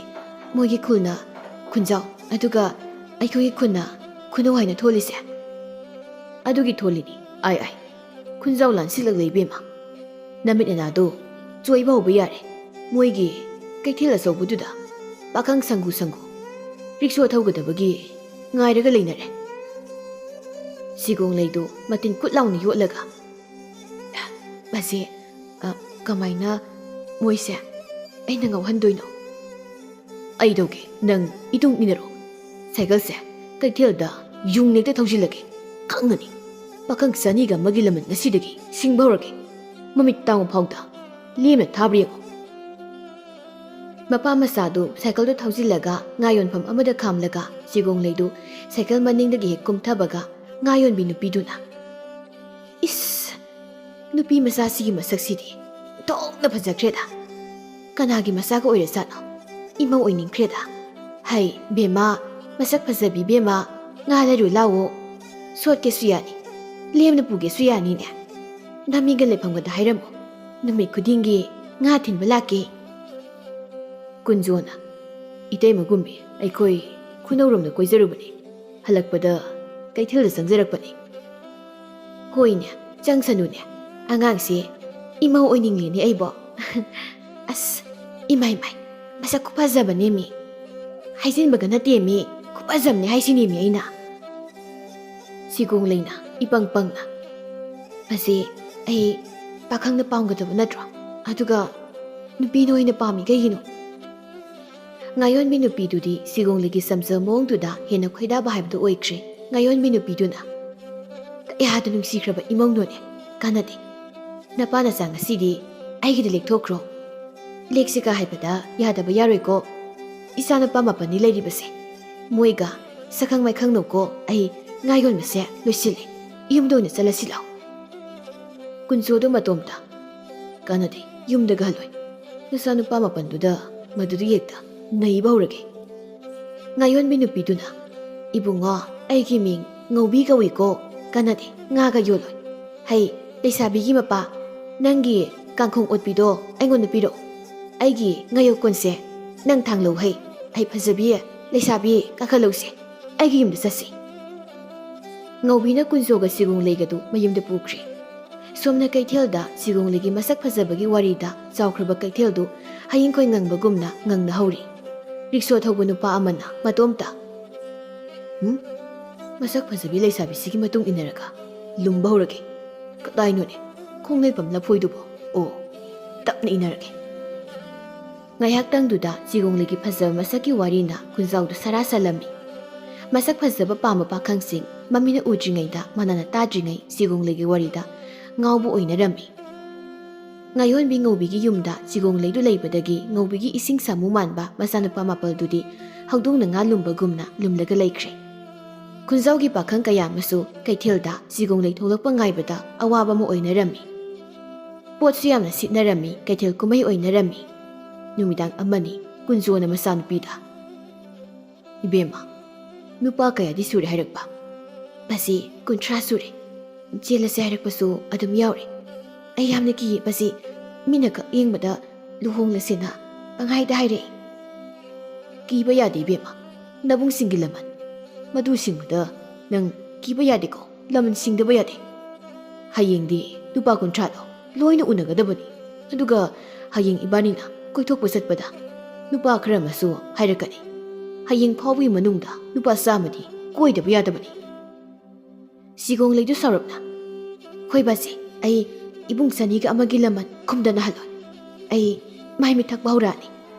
ꯃꯣꯏꯒꯤ ꯈꯨꯜꯅ ꯈꯨꯟꯖꯥꯎ ꯑꯗꯨꯒ ꯑꯩꯈꯣꯏꯒꯤ ꯈꯨꯟꯅ ꯈꯨꯅꯧ ꯍꯥꯏꯅ ꯊꯣꯜꯂꯤꯁꯦ? ꯑꯗꯨꯒꯤ ꯊꯣꯜꯂꯤꯅꯤ꯫ ꯈꯨꯟꯖꯥꯎ ꯂꯥꯟꯁꯤꯜꯂꯛ ꯂꯩꯕꯦꯝꯃ, ꯅꯃꯤꯠ ꯅꯅꯥꯗꯣ ꯆꯣꯏꯕ ꯍꯧꯕ ꯌꯥꯔꯦ꯫ ꯃꯣꯏꯒꯤ ꯀꯩꯊꯦꯜ ꯑꯆꯧꯕꯗꯨꯗ ꯄꯥꯈꯪ ꯁꯪꯒꯨ ꯔꯤꯛꯁꯣ ꯊꯧꯒꯗꯕꯒꯤ ꯉꯥꯏꯔꯒ ꯂꯩꯅꯔꯦ꯫ ꯁꯤꯒꯣꯡ ꯂꯩꯗꯨ ꯃꯇꯤꯟ ꯀꯨꯠ ꯂꯥꯎꯅ ꯌꯣꯠꯂꯒ, ꯃꯁꯤ ꯀꯃꯥꯏꯅ ꯃꯣꯏꯁꯦ ꯑꯩꯅ ꯉꯥꯎꯍꯟꯗꯣꯏꯅꯣ? ꯑꯩꯗꯧꯒꯦ ꯅꯪ ꯏꯇꯨꯡ ꯏꯟꯅꯔꯣ꯫ ꯁꯥꯏꯀꯜꯁꯦ ꯀꯩꯊꯦꯜꯗ ꯌꯨꯡ ꯅꯦꯛꯇ ꯊꯧꯖꯤꯜꯂꯒꯦ ꯈꯪꯒꯅꯤ꯫ ꯄꯥꯈꯪ 201ꯒꯤ ꯂꯃꯟ ꯉꯁꯤꯗꯒꯤ ꯁꯤꯡꯕ ꯍꯧꯔꯒꯦ꯫ ꯃꯃꯤꯠ ꯇꯥꯡꯕ ꯐꯥꯎꯗ ꯂꯦꯝꯅ ꯊꯥꯕ꯭ꯔ ꯌꯦꯡꯉꯣ꯫ ꯃꯄꯥ ꯃꯆꯥꯗꯨ ꯁꯥꯏꯀꯜꯗꯨ ꯊꯧꯖꯤꯜꯂꯒ ꯉꯥ ꯌꯣꯟꯐꯝ ꯑꯃꯗ ꯈꯥꯝꯂꯒ ꯁꯤꯒꯣꯡꯂꯩꯗꯨ ꯁꯥꯏꯀꯜ ꯃꯅꯤꯡꯗꯒꯤ ꯍꯦꯛ ꯀꯨꯝꯊꯕꯒ ꯉꯥ ꯌꯣꯟꯕꯤ ꯅꯨꯄꯤꯗꯨꯅ, ꯏꯁ, ꯅꯨꯄꯤ ꯃꯆꯥꯁꯤꯒꯤ ꯃꯁꯛꯁꯤꯗꯤ ꯊꯣꯛꯅ ꯐꯖꯈ꯭ꯔꯦꯗ꯫ ꯀꯅꯥꯒꯤ ꯃꯆꯥꯒ ꯑꯣꯏꯔꯖꯥꯠꯅꯣ? ꯏꯃꯧ ꯑꯣꯏꯅꯤꯡꯈ꯭ꯔꯦꯗ꯫ ꯍꯩ ꯕꯦꯝꯃ, ꯃꯁꯛ ꯐꯖꯕꯤ ꯕꯦꯝꯃ, ꯉꯥ ꯂꯩꯔꯨ ꯂꯥꯛꯑꯣ꯫ ꯁꯣꯠꯀꯦꯁꯨ ꯌꯥꯅꯤ, ꯂꯦꯝꯅ ꯄꯨꯒꯦꯁꯨ ꯌꯥꯅꯤꯅꯦ꯫ ꯅꯃꯤꯡꯒ ꯂꯩꯐꯝꯒꯗ ꯍꯥꯏꯔꯝꯃꯣ, ꯅꯨꯃꯤꯠ ꯈꯨꯗꯤꯡꯒꯤ ꯉꯥ ꯊꯤꯟꯕ ꯂꯥꯛꯀꯦ꯫ ꯀꯨꯟꯖꯣꯅ, ꯏꯇꯩꯃꯒꯨꯝꯕꯤ, ꯑꯩꯈꯣꯏ ꯈꯨꯅꯧꯔꯣꯝꯗ ꯀꯣꯏꯖꯔꯨꯕꯅꯤ, ꯍꯜꯂꯛꯄꯗ ꯀꯩꯊꯦꯜꯗ ꯆꯪꯖꯔꯛꯄꯅꯤ꯫ ꯍꯣꯏꯅꯦ, ꯆꯪꯁꯅꯨꯅꯦ, ꯑꯉꯥꯡꯁꯦ ꯏꯃꯧ ꯑꯣꯏꯅꯤꯡꯂꯦꯅꯦ ꯑꯩꯕꯣ꯫ ꯑꯁ, ꯏꯃꯥꯏ, ꯃꯁꯛ ꯈꯨꯐꯖꯕꯅꯦ ꯃꯤ꯫ ꯍꯥꯏꯖꯤꯟꯕꯒ ꯅꯠꯇꯦ ꯃꯤ, ꯈꯨꯐꯖꯕꯅꯦ ꯍꯥꯏꯁꯤꯅꯦ ꯃꯤ ꯑꯩꯅ꯫ ꯁꯤꯒꯣꯡꯂꯩꯅ ꯏꯄꯪ ꯄꯪꯅ, ꯃꯁꯤ ꯑꯩ ꯄꯥꯈꯪꯅ ꯄꯥꯝꯒꯗꯕ ꯅꯠꯇ꯭ꯔꯣ? ꯑꯗꯨꯒ ꯅꯨꯄꯤꯅ ꯑꯣꯏꯅ ꯄꯥꯝꯃꯤ ꯀꯩꯒꯤꯅꯣ? ꯉꯥꯌꯣꯟꯕꯤ ꯅꯨꯄꯤꯗꯨꯗꯤ ꯁꯤꯒꯣꯡꯂꯩꯒꯤ ꯁꯝꯖꯕ ꯃꯑꯣꯡꯗꯨꯗ ꯍꯦꯟꯅ ꯈꯣꯏꯗꯥꯕ ꯍꯥꯏꯕꯗꯨ ꯑꯣꯏꯈ꯭ꯔꯦ꯫ ꯉꯥꯌꯣꯟꯕꯤ ꯅꯨꯄꯤꯗꯨꯅ, ꯀꯌꯥꯗ ꯅꯨꯡꯁꯤꯈ꯭ꯔꯕ ꯏꯃꯧꯅꯣꯅꯦ, ꯀꯥꯟꯅꯗꯦ꯫ ꯅꯄꯥ ꯅꯆꯥ ꯉꯁꯤꯗꯤ ꯑꯩꯒꯤꯗ ꯂꯦꯛꯊꯣꯛꯈ꯭ꯔꯣ꯫ ꯂꯦꯛꯁꯤꯒ ꯍꯥꯏꯕꯗ ꯌꯥꯗꯕ ꯌꯥꯔꯣꯏꯀꯣ꯫ ꯏꯆꯥꯅꯨꯄꯥ 9 ꯂꯩꯔꯤꯕꯁꯦ, ꯃꯣꯏꯒ ꯁꯛꯈꯪ ꯃꯥꯏꯈꯪꯅꯧꯀꯣ꯫ ꯑꯩ ꯉꯥ ꯌꯣꯟꯕꯁꯦ ꯂꯣꯏꯁꯤꯜꯂꯦ, ꯌꯨꯝꯗ ꯑꯣꯏꯅ ꯆꯠꯂꯁꯤ ꯂꯥꯎ꯫ ꯀꯨꯟꯖꯣꯗꯣ ꯃꯇꯣꯝꯇ, ꯀꯥꯟꯅꯗꯦ, ꯌꯨꯝꯗꯒ ꯍꯜꯂꯣꯏ꯫ ꯅꯆꯥꯅꯨꯄꯥ 9ꯗꯨꯗ ꯃꯗꯨꯗ ꯍꯦꯛꯇ ꯅꯩꯕ ꯍꯧꯔꯒꯦ꯫ ꯉꯥꯌꯣꯟꯕꯤ ꯅꯨꯄꯤꯗꯨꯅ, ꯏꯕꯨꯡꯉꯣ, ꯑꯩꯒꯤ ꯃꯤꯡ ꯉꯧꯕꯤ ꯀꯧꯏꯀꯣ, ꯀꯥꯟꯅꯗꯦ, ꯉꯥꯒ ꯌꯣꯜꯂꯣꯏ꯫ ꯍꯩ ꯂꯩꯁꯥꯕꯤꯒꯤ ꯃꯄꯥ, ꯅꯪꯒꯤ ꯀꯥꯡꯈꯣꯡ ꯑꯣꯠꯄꯤꯗꯣ ꯑꯩꯉꯣꯟꯗ ꯄꯤꯔꯛꯑꯣ꯫ ꯑꯩꯒꯤ ꯉꯥꯌꯣꯛꯀꯣꯟꯁꯦ ꯅꯪ ꯊꯥꯡꯂꯧ ꯍꯩ꯫ ꯑꯩ ꯐꯖꯕꯤ, ꯂꯩꯁꯥꯕꯤ, ꯀꯥꯈꯠꯂꯧꯁꯦ, ꯑꯩꯒꯤ ꯌꯨꯝꯗ ꯆꯠꯁꯤ꯫ ꯉꯧꯕꯤꯅ ꯀꯨꯟꯖꯣꯒ ꯁꯤꯒꯣꯡꯂꯩꯒꯗꯨ ꯃꯌꯨꯝꯗ ꯄꯨꯈ꯭ꯔꯦ꯫ ꯁꯣꯝꯅ ꯀꯩꯊꯦꯜꯗ ꯁꯤꯒꯣꯡꯂꯩꯒꯤ ꯃꯁꯛ ꯐꯖꯕꯒꯤ ꯋꯥꯔꯤꯗ ꯆꯥꯎꯈ꯭ꯔꯕ ꯀꯩꯊꯦꯜꯗꯨ ꯍꯌꯤꯡꯈꯣꯏ ꯉꯪꯕꯒꯨꯝꯅ ꯉꯪꯅ ꯍꯧꯔꯤ꯫ ꯔꯤꯛꯁꯣ ꯊꯧꯕ ꯅꯨꯄꯥ ꯑꯃꯅ ꯃꯇꯣꯝꯇ, ꯃꯁꯛ ꯐꯖꯕꯤ ꯂꯩꯁꯥꯕꯤꯁꯤꯒꯤ ꯃꯇꯨꯡ ꯏꯟꯅꯔꯒ ꯂꯨꯝꯕ ꯍꯧꯔꯒꯦ꯫ ꯀꯗꯥꯏꯅꯣꯅꯦ ꯈꯣꯡꯂꯩꯐꯝ ꯂꯐꯣꯏꯗꯨꯕꯣ? ꯑꯣ, ꯇꯞꯅ ꯏꯟꯅꯔꯒꯦ꯫ ꯉꯥꯏꯍꯥꯛꯇꯪꯗꯨꯗ ꯁꯤꯒꯣꯡꯂꯩꯒꯤ ꯐꯖꯕ ꯃꯁꯛꯀꯤ ꯋꯥꯔꯤꯅ ꯈꯨꯟꯖꯥꯎꯗ ꯁꯔꯥ ꯁꯜꯂꯝꯃꯤ꯫ ꯃꯁꯛ ꯐꯖꯕ ꯄꯥꯝꯕ ꯄꯥꯈꯪꯁꯤꯡ ꯃꯃꯤꯠꯅ ꯎꯗ꯭ꯔꯤꯉꯩꯗ ꯃꯅꯥꯅ ꯇꯥꯗ꯭ꯔꯤꯉꯩ ꯁꯤꯒꯣꯡꯂꯩꯒꯤ ꯋꯥꯔꯤꯗ ꯉꯥꯎꯕ ꯑꯣꯏꯅꯔꯝꯃꯤ꯫ ꯉꯥꯌꯣꯟꯕꯤ ꯉꯧꯕꯤꯒꯤ ꯌꯨꯝꯗ ꯁꯤꯒꯣꯡꯂꯩꯗꯨ ꯂꯩꯕꯗꯒꯤ ꯉꯧꯕꯤꯒꯤ ꯏꯁꯤꯡ ꯁꯥꯃꯨ ꯃꯥꯟꯕ ꯃꯆꯥꯅꯨꯄꯥ 9ꯗꯨꯗꯤ ꯍꯧꯗꯣꯡꯅ ꯉꯥ ꯂꯨꯝꯕꯒꯨꯝꯅ ꯂꯨꯝꯂꯒ ꯂꯩꯈ꯭ꯔꯦ꯫ ꯈꯨꯟꯖꯥꯎꯒꯤ ꯄꯥꯈꯪ ꯀꯌꯥ ꯑꯃꯁꯨ ꯀꯩꯊꯦꯜꯗ ꯁꯤꯒꯣꯡꯂꯩ ꯊꯣꯛꯂꯛꯄ ꯉꯥꯏꯕꯗ ꯑꯋꯥꯕ ꯑꯃ ꯑꯣꯏꯅꯔꯝꯃꯤ꯫ ꯄꯣꯠꯁꯨ ꯌꯥꯝꯅ ꯁꯤꯠꯅꯔꯝꯃꯤ, ꯀꯩꯊꯦꯜ ꯀꯨꯝꯍꯩ ꯑꯣꯏꯅꯔꯝꯃꯤ꯫ ꯅꯨꯃꯤꯗꯥꯡ ꯑꯃꯅꯤ ꯀꯨꯟꯖꯣꯅ ꯃꯆꯥꯅꯨꯄꯤꯗ, ꯏꯕꯦꯝꯃ, ꯅꯨꯄꯥ ꯀꯌꯥꯗꯤ ꯁꯨꯔꯦ ꯍꯥꯏꯔꯛꯄ? ꯃꯁꯤ 30 ꯁꯨꯔꯦ꯫ ꯆꯦꯜꯂꯁꯦ ꯍꯥꯏꯔꯛꯄꯁꯨ ꯑꯗꯨꯝ ꯌꯥꯎꯔꯦ꯫ ꯑꯩ ꯌꯥꯝꯅ ꯀꯤꯌꯦ ꯃꯁꯤ, ꯃꯤꯅ ꯈꯛ ꯌꯦꯡꯕꯗ ꯂꯨꯍꯣꯡꯂꯁꯦꯅ ꯄꯪꯍꯥꯏꯗ ꯍꯥꯏꯔꯛꯏ꯫ ꯀꯤꯕ ꯌꯥꯗꯦ ꯏꯕꯦꯝꯃ, ꯅꯕꯨꯡꯁꯤꯡꯒꯤ ꯂꯃꯟ, ꯃꯗꯨ ꯁꯤꯡꯕꯗ ꯅꯪ ꯀꯤꯕ ꯌꯥꯗꯦꯀꯣ, ꯂꯃꯟ ꯁꯤꯡꯗꯕ ꯌꯥꯗꯦ꯫ ꯍꯌꯦꯡꯗꯤ ꯅꯨꯄꯥ 30ꯗꯣ ꯂꯣꯏꯅ ꯎꯅꯒꯗꯕꯅꯤ, ꯑꯗꯨꯒ ꯍꯌꯦꯡ ꯏꯕꯥꯅꯤꯅ ꯀꯣꯏꯊꯣꯛꯄ ꯆꯠꯄꯗ ꯅꯨꯄꯥ ꯈꯔ ꯑꯃꯁꯨ ꯍꯥꯏꯔꯛꯀꯅꯤ. ꯍꯌꯦꯡ ꯐꯥꯎꯕꯒꯤ ꯃꯅꯨꯡꯗ ꯅꯨꯄꯥ 100ꯗꯤ ꯀꯣꯏꯗꯕ ꯌꯥꯗꯕꯅꯤ. ꯁꯤꯒꯣꯡꯂꯩꯗꯨ ꯁꯥꯎꯔꯞꯅ ꯍꯣꯏ ꯕꯥꯁꯤ, ꯑꯩ ꯏꯕꯨꯡ ꯆꯅꯤꯒ ꯑꯃꯒꯤ ꯂꯃꯟ ꯈꯨꯝꯗꯅ ꯍꯜꯂꯣꯏ. ꯑꯩ ꯃꯥꯏ ꯃꯤꯠ ꯊꯛꯄ ꯍꯧꯔꯛꯑꯅꯤ.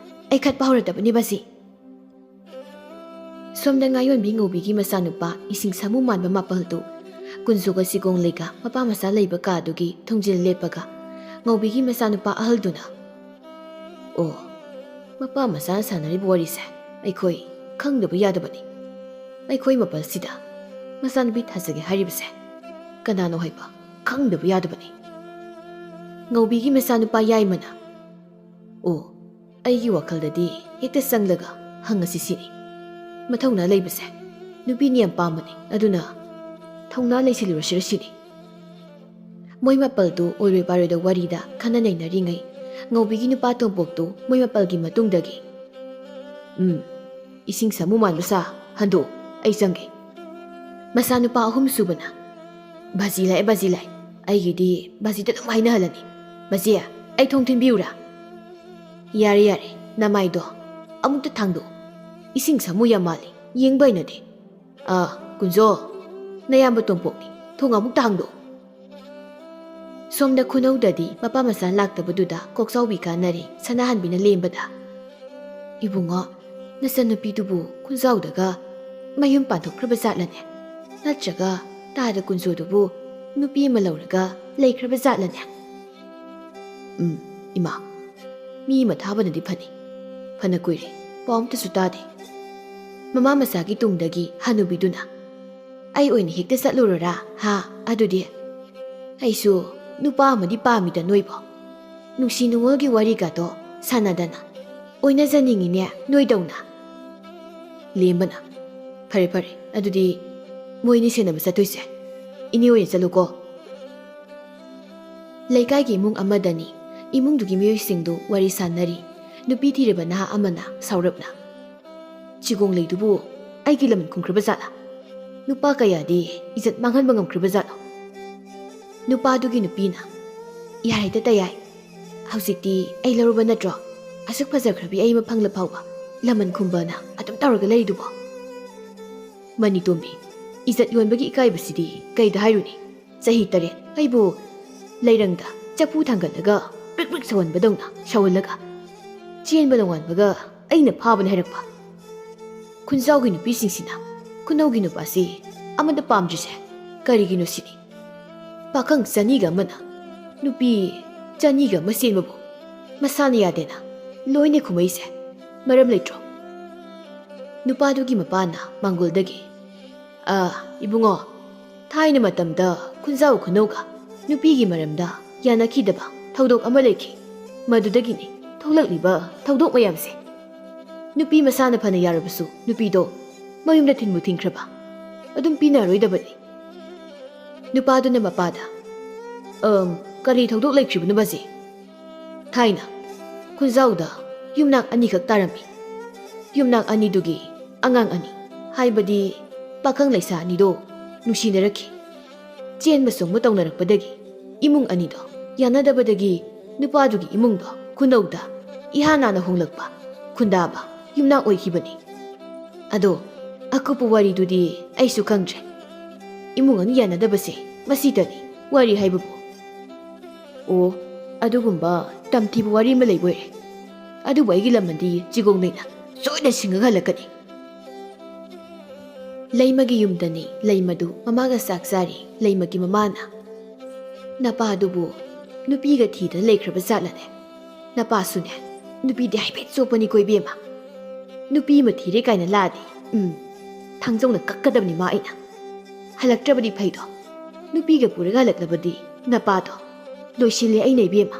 ꯑꯩ ꯈꯠꯄ ꯍꯧꯔꯗꯕꯅꯤ ꯕꯥꯁꯤ. ꯁꯣꯝꯗ ꯉꯥꯌꯣꯟꯕꯤ ꯉꯧꯕꯤꯒꯤ ꯃꯆꯥꯅꯨꯄꯥ ꯏꯁꯤꯡ ꯁꯥꯃꯨ ꯃꯥꯟꯕ ꯃꯥꯄꯜꯗꯨ ꯀꯨꯟꯖꯣꯒ ꯁꯤꯒꯣꯡꯂꯩꯒ ꯃꯄꯥ ꯃꯆꯥ ꯂꯩꯕ ꯀꯥꯗꯨꯒꯤ ꯊꯣꯡꯖꯤꯜ ꯂꯦꯞꯄꯒ ꯉꯧꯕꯤꯒꯤ ꯃꯆꯥꯅꯨꯄꯥ ꯑꯍꯜꯗꯨꯅ ꯑꯣ, ꯃꯄꯥ ꯃꯆꯥꯅ ꯁꯥꯟꯅꯔꯤꯕ ꯋꯥꯔꯤꯁꯦ ꯑꯩꯈꯣꯏ ꯈꯪꯗꯕ ꯌꯥꯗꯕꯅꯤ. ꯑꯩꯈꯣꯏ ꯃꯄꯜꯁꯤꯗ ꯃꯆꯥꯅꯨꯄꯤ ꯊꯥꯖꯒꯦ ꯍꯥꯏꯔꯤꯕꯁꯦ ꯀꯅꯥꯅꯣ ꯍꯥꯏꯕ ꯈꯪꯗꯕ ꯌꯥꯗꯕꯅꯤ. ꯉꯧꯕꯤꯒꯤ ꯃꯆꯥꯅꯨꯄꯥ ꯌꯥꯏꯃꯅ ꯑꯣ, ꯑꯩꯒꯤ ꯋꯥꯈꯜꯗꯗꯤ ꯍꯦꯛꯇ ꯆꯪꯂꯒ ꯍꯪꯉꯁꯤ ꯁꯤꯅꯤ. ꯃꯊꯧꯅꯥ ꯂꯩꯕꯁꯦ ꯅꯨꯄꯤꯅ ꯌꯥꯝ ꯄꯥꯝꯕꯅꯤ. ꯑꯗꯨꯅ ꯊꯧꯅꯥ ꯂꯩꯁꯤꯜꯂꯨꯔꯁꯤꯔ ꯁꯤꯅꯤ. ꯃꯣꯏ ꯃꯄꯜꯗꯨ ꯑꯣꯏꯔꯣꯏ ꯄꯥꯔꯣꯏꯗ ꯋꯥꯔꯤꯗ ꯈꯟꯅ ꯅꯩꯅꯔꯤꯉꯩ ꯉꯧꯕꯤꯒꯤ ꯅꯨꯄꯥ ꯇꯣꯝꯄꯣꯛꯇꯨ ꯃꯣꯏ ꯃꯄꯜꯒꯤ ꯃꯇꯨꯡꯗꯒꯤ ꯏꯁꯤꯡ ꯁꯥꯃꯨ ꯃꯥꯟꯕ ꯁꯥ ꯍꯟꯗꯣꯛ, ꯑꯩ ꯆꯪꯒꯦ. ꯃꯆꯥꯅꯨꯄꯥ ꯑꯍꯨꯝ ꯁꯨꯕꯅ ꯕꯥꯖꯤ ꯂꯥꯛꯑꯦ ꯕꯥꯖꯤ ꯂꯥꯛꯑꯦ. ꯑꯩꯒꯤꯗꯤ ꯕꯥꯖꯤꯗ ꯑꯗꯨꯝ ꯍꯥꯏꯅꯍꯜꯂꯅꯤ. ꯕꯥꯖꯤ, ꯑꯩ ꯊꯣꯡ ꯊꯤꯟꯕꯤꯌꯨꯔꯥ? ꯌꯥꯔꯦ ꯌꯥꯔꯦ, ꯅꯃꯥꯏꯗꯣ ꯑꯃꯨꯛꯇ ꯊꯥꯡꯗꯣꯛ. ꯏꯁꯤꯡ ꯁꯥꯃꯨ ꯌꯥꯝ ꯃꯥꯜꯂꯤ, ꯌꯦꯡꯕ ꯍꯩꯅꯗꯦ. ꯀꯨꯟꯖꯣ, ꯅꯌꯥꯝꯕ ꯇꯣꯝꯄꯣꯛꯅꯤ, ꯊꯣꯡ ꯑꯃꯨꯛꯇ ꯍꯥꯡꯗꯣꯛ. ꯁꯣꯝꯗ ꯈꯨꯅꯧꯗꯗꯤ ꯃꯄꯥ ꯃꯆꯥ ꯂꯥꯛꯇꯕꯗꯨꯗ ꯀꯣꯛꯆꯥꯎꯕꯤ ꯀꯥꯟꯅꯔꯤ. ꯁꯅꯥꯍꯟꯕꯤꯅ ꯂꯦꯝꯕꯗ ꯏꯕꯨꯡꯉꯣ, ꯅꯆꯟꯅꯨꯄꯤꯗꯨꯕꯨ ꯈꯨꯟꯖꯥꯎꯗꯒ ꯃꯌꯨꯝ ꯄꯥꯟꯊꯣꯛꯈ꯭ꯔꯕ ꯖꯥꯠꯂꯅꯦ? ꯅꯠꯇ꯭ꯔꯒ ꯇꯥꯗ ꯀꯨꯟꯖꯣꯗꯨꯕꯨ ꯅꯨꯄꯤ ꯑꯃ ꯂꯧꯔꯒ ꯂꯩꯈ꯭ꯔꯕ ꯖꯥꯠꯂꯅꯦ? ꯏꯃꯥ, ꯃꯤ ꯑꯃ ꯊꯥꯕꯅꯗꯤ ꯐꯅꯤ. ꯐꯅ ꯀꯨꯏꯔꯦ, ꯄꯥꯎ ꯑꯝꯇꯁꯨ ꯇꯥꯗꯦ. ꯃꯃꯥ ꯃꯆꯥꯒꯤ ꯇꯨꯡꯗꯒꯤ ꯍꯅꯨꯕꯤꯗꯨꯅ ꯑꯩ ꯑꯣꯏꯅ ꯍꯦꯛꯇ ꯆꯠꯂꯨꯔꯣꯔꯥ? ꯑꯗꯨꯗꯤ ꯑꯩꯁꯨ ꯅꯨꯄꯥ ꯑꯃꯗꯤ ꯄꯥꯝꯃꯤꯗ ꯅꯣꯏꯕꯣ. ꯅꯨꯡꯁꯤ ꯅꯨꯡꯉꯣꯜꯒꯤ ꯋꯥꯔꯤꯒꯗꯣ ꯁꯥꯟꯅꯗꯅ ꯑꯣꯏꯅꯖꯅꯤꯡꯉꯤꯅꯦ ꯅꯣꯏꯗꯧꯅ. ꯂꯦꯝꯕꯅ ꯐꯔꯦ ꯐꯔꯦ, ꯑꯗꯨꯗꯤ ꯃꯣꯏꯅꯤ ꯁꯦꯟꯅꯕ ꯆꯠꯇꯣꯏꯁꯦ. ꯏꯅꯦ ꯑꯣꯏꯅ ꯆꯠꯂꯨꯀꯣ. ꯂꯩꯀꯥꯏꯒꯤ ꯏꯃꯨꯡ ꯑꯃꯗꯅꯤ. ꯏꯃꯨꯡꯗꯨꯒꯤ ꯃꯤꯑꯣꯏꯁꯤꯡꯗꯨ ꯋꯥꯔꯤ ꯁꯥꯟꯅꯔꯤ. ꯅꯨꯄꯤ ꯊꯤꯔꯕ ꯅꯍꯥ ꯑꯃꯅ ꯁꯥꯎꯔꯞꯅ ꯆꯤꯒꯣꯡꯂꯩꯗꯨꯕꯨ ꯑꯩꯒꯤ ꯂꯃꯟ ꯈꯨꯝꯈ꯭ꯔꯕ ꯖꯥꯠꯂꯥ? ꯅꯨꯄꯥ ꯀꯌꯥꯗꯤ ꯏꯖꯠ ꯃꯥꯡꯍꯟꯕ ꯉꯝꯈ꯭ꯔꯕ ꯖꯥꯠꯂꯣ? ꯅꯨꯄꯥꯗꯨꯒꯤ ꯅꯨꯄꯤꯅ ꯌꯥꯔꯦꯗ ꯇꯌꯥꯏ, ꯍꯧꯖꯤꯛꯇꯤ ꯑꯩ ꯂꯧꯔꯕ ꯅꯠꯇ꯭ꯔꯣ? ꯑꯁꯨꯛ ꯐꯖꯈ꯭ꯔꯕꯤ ꯑꯩ ꯑꯃ ꯐꯪꯂ ꯐꯥꯎꯕ ꯂꯃꯟ ꯈꯨꯝꯕꯅ ꯑꯗꯨꯝ ꯇꯧꯔꯒ ꯂꯩꯔꯤꯗꯨꯕꯣ? ꯃꯅꯤꯇꯣꯝꯕꯤ, ꯏꯖꯠ ꯌꯣꯟꯕꯒꯤ ꯏꯀꯥꯏꯕꯁꯤꯗꯤ ꯀꯩꯗ ꯍꯥꯏꯔꯨꯅꯤ? ꯆꯍꯤ 7 ꯑꯩꯕꯨ ꯂꯩꯔꯪꯗ ꯆꯐꯨ ꯊꯥꯡꯒꯠꯂꯒ ꯄ꯭ꯔꯤꯛ ꯄ꯭ꯔꯤꯛ ꯁꯧꯍꯟꯕꯗꯧꯅ ꯁꯧꯍꯜꯂꯒ ꯆꯦꯟꯕ ꯅꯣꯡꯉꯥꯟꯕꯒ ꯑꯩꯅ ꯐꯥꯕꯅ ꯍꯥꯏꯔꯛꯄ. ꯈꯨꯟꯖꯥꯎꯒꯤ ꯅꯨꯄꯤꯁꯤꯡꯁꯤꯅ ꯈꯨꯅꯧꯒꯤ ꯅꯨꯄꯥꯁꯤ ꯑꯃꯗ ꯄꯥꯝꯗ꯭ꯔꯤꯁꯦ ꯀꯔꯤꯒꯤꯅꯣ ꯁꯤꯅꯤ? ꯄꯥꯈꯪ 200ꯒ ꯑꯃꯅ ꯅꯨꯄꯤ 200ꯒ ꯑꯃ ꯆꯦꯟꯕꯕꯨ ꯃꯁꯥꯅ ꯌꯥꯗꯦꯅ ꯂꯣꯏꯅ ꯈꯨꯝꯃꯩꯁꯦ ꯃꯔꯝ ꯂꯩꯇ꯭ꯔꯣ? ꯅꯨꯄꯥꯗꯨꯒꯤ ꯃꯄꯥꯅ ꯃꯥꯡꯒꯣꯜꯗꯒꯤ ꯏꯕꯨꯡꯉꯣ, ꯊꯥꯏꯅ ꯃꯇꯝꯗ ꯈꯨꯟꯖꯥꯎ ꯈꯨꯅꯧꯒ ꯅꯨꯄꯤꯒꯤ ꯃꯔꯝꯗ ꯌꯥꯅꯈꯤꯗꯕ ꯊꯧꯗꯣꯛ ꯑꯃ ꯂꯩꯈꯤ. ꯃꯗꯨꯗꯒꯤꯅꯤ ꯊꯣꯛꯂꯛꯂꯤꯕ ꯊꯧꯗꯣꯛ ꯃꯌꯥꯝꯁꯦ. ꯅꯨꯄꯤ ꯃꯁꯥꯅ ꯐꯅ ꯌꯥꯔꯕꯁꯨ ꯅꯨꯄꯤꯗꯣ ꯃꯌꯨꯝꯗ ꯊꯤꯟꯕꯨ ꯊꯤꯟꯈ꯭ꯔꯕ ꯑꯗꯨꯝ ꯄꯤꯅꯔꯣꯏꯗꯕꯅꯤ. ꯅꯨꯄꯥꯗꯨꯅ ꯃꯄꯥꯗ ꯀꯔꯤ ꯊꯧꯗꯣꯛ ꯂꯩꯈ꯭ꯔꯤꯕꯅꯣ ꯕꯥꯖꯤ? ꯊꯥꯏꯅ ꯈꯨꯟꯖꯥꯎꯗ ꯌꯨꯝꯅꯥꯛ 2ꯈꯛ ꯇꯥꯔꯝꯃꯤ. ꯌꯨꯝꯅꯥꯛ 2ꯗꯨꯒꯤ ꯑꯉꯥꯡ 2, ꯍꯥꯏꯕꯗꯤ ꯄꯥꯈꯪ ꯂꯩꯁꯥ 2ꯗꯣ ꯅꯨꯡꯁꯤꯅꯔꯛꯈꯤ. ꯆꯦꯟꯕ ꯆꯣꯡꯕ ꯇꯧꯅꯔꯛꯄꯗꯒꯤ ꯏꯃꯨꯡ 2ꯗꯣ ꯌꯥꯅꯗꯕꯗꯒꯤ ꯅꯨꯄꯥꯗꯨꯒꯤ ꯏꯃꯨꯡꯗꯣ ꯈꯨꯅꯧꯗ ꯏꯍꯥꯟ ꯍꯥꯟꯅ ꯍꯣꯡꯂꯛꯄ ꯈꯨꯟꯗꯥꯕ ꯌꯨꯝꯅꯥꯛ ꯑꯣꯏꯈꯤꯕꯅꯤ. ꯑꯗꯣ ꯑꯀꯨꯞꯄ ꯋꯥꯔꯤꯗꯨꯗꯤ ꯑꯩꯁꯨ ꯈꯪꯗ꯭ꯔꯦ. ꯏꯃꯨꯡ 2 ꯌꯥꯅꯗꯕꯁꯦ ꯃꯁꯤꯗꯅꯤ ꯋꯥꯔꯤ ꯍꯥꯏꯕꯕꯨ. ꯑꯣ, ꯑꯗꯨꯒꯨꯝꯕ ꯇꯝꯊꯤꯕ ꯋꯥꯔꯤ ꯑꯃ ꯂꯩꯕ ꯑꯣꯏꯔꯦ. ꯑꯗꯨꯕꯨ ꯑꯩꯒꯤ ꯂꯃꯟꯗꯤ ꯆꯤꯒꯣꯡꯂꯩꯅ ꯁꯣꯏꯗꯅ ꯁꯤꯡꯉꯒ ꯍꯜꯂꯛꯀꯅꯤ. ꯂꯩꯃꯒꯤ ꯌꯨꯝꯗꯅꯤ. ꯂꯩꯃꯗꯨ ꯃꯃꯥꯒ ꯆꯥꯛ ꯆꯥꯔꯤ. ꯂꯩꯃꯒꯤ ꯃꯃꯥꯅ ꯅꯄꯥꯗꯨꯕꯨ ꯅꯨꯄꯤꯒ ꯊꯤꯗꯅ ꯂꯩꯈ꯭ꯔꯕ ꯖꯥꯠꯂꯅꯦ? ꯅꯄꯥꯁꯨꯅꯦ ꯅꯨꯄꯤꯗꯤ ꯍꯥꯏꯐꯦꯠ ꯆꯣꯞꯄꯅꯤ ꯀꯣꯏꯕꯦꯝꯃ. ꯅꯨꯄꯤ ꯑꯃ ꯊꯤꯔꯦ ꯀꯥꯏꯅ ꯂꯥꯛꯑꯗꯤ ꯊꯥꯡꯖꯧꯅ ꯀꯛꯀꯗꯕꯅꯤ ꯃꯥ ꯑꯩꯅ. ꯍꯜꯂꯛꯇ꯭ꯔꯕꯗꯤ ꯐꯩꯗꯣ. ꯅꯨꯄꯤꯒ ꯄꯨꯔꯒ ꯍꯜꯂꯛꯂꯕꯗꯤ ꯅꯄꯥꯗꯣ ꯂꯣꯏꯁꯤꯜꯂꯦ ꯑꯩꯅ ꯏꯕꯦꯝꯃ.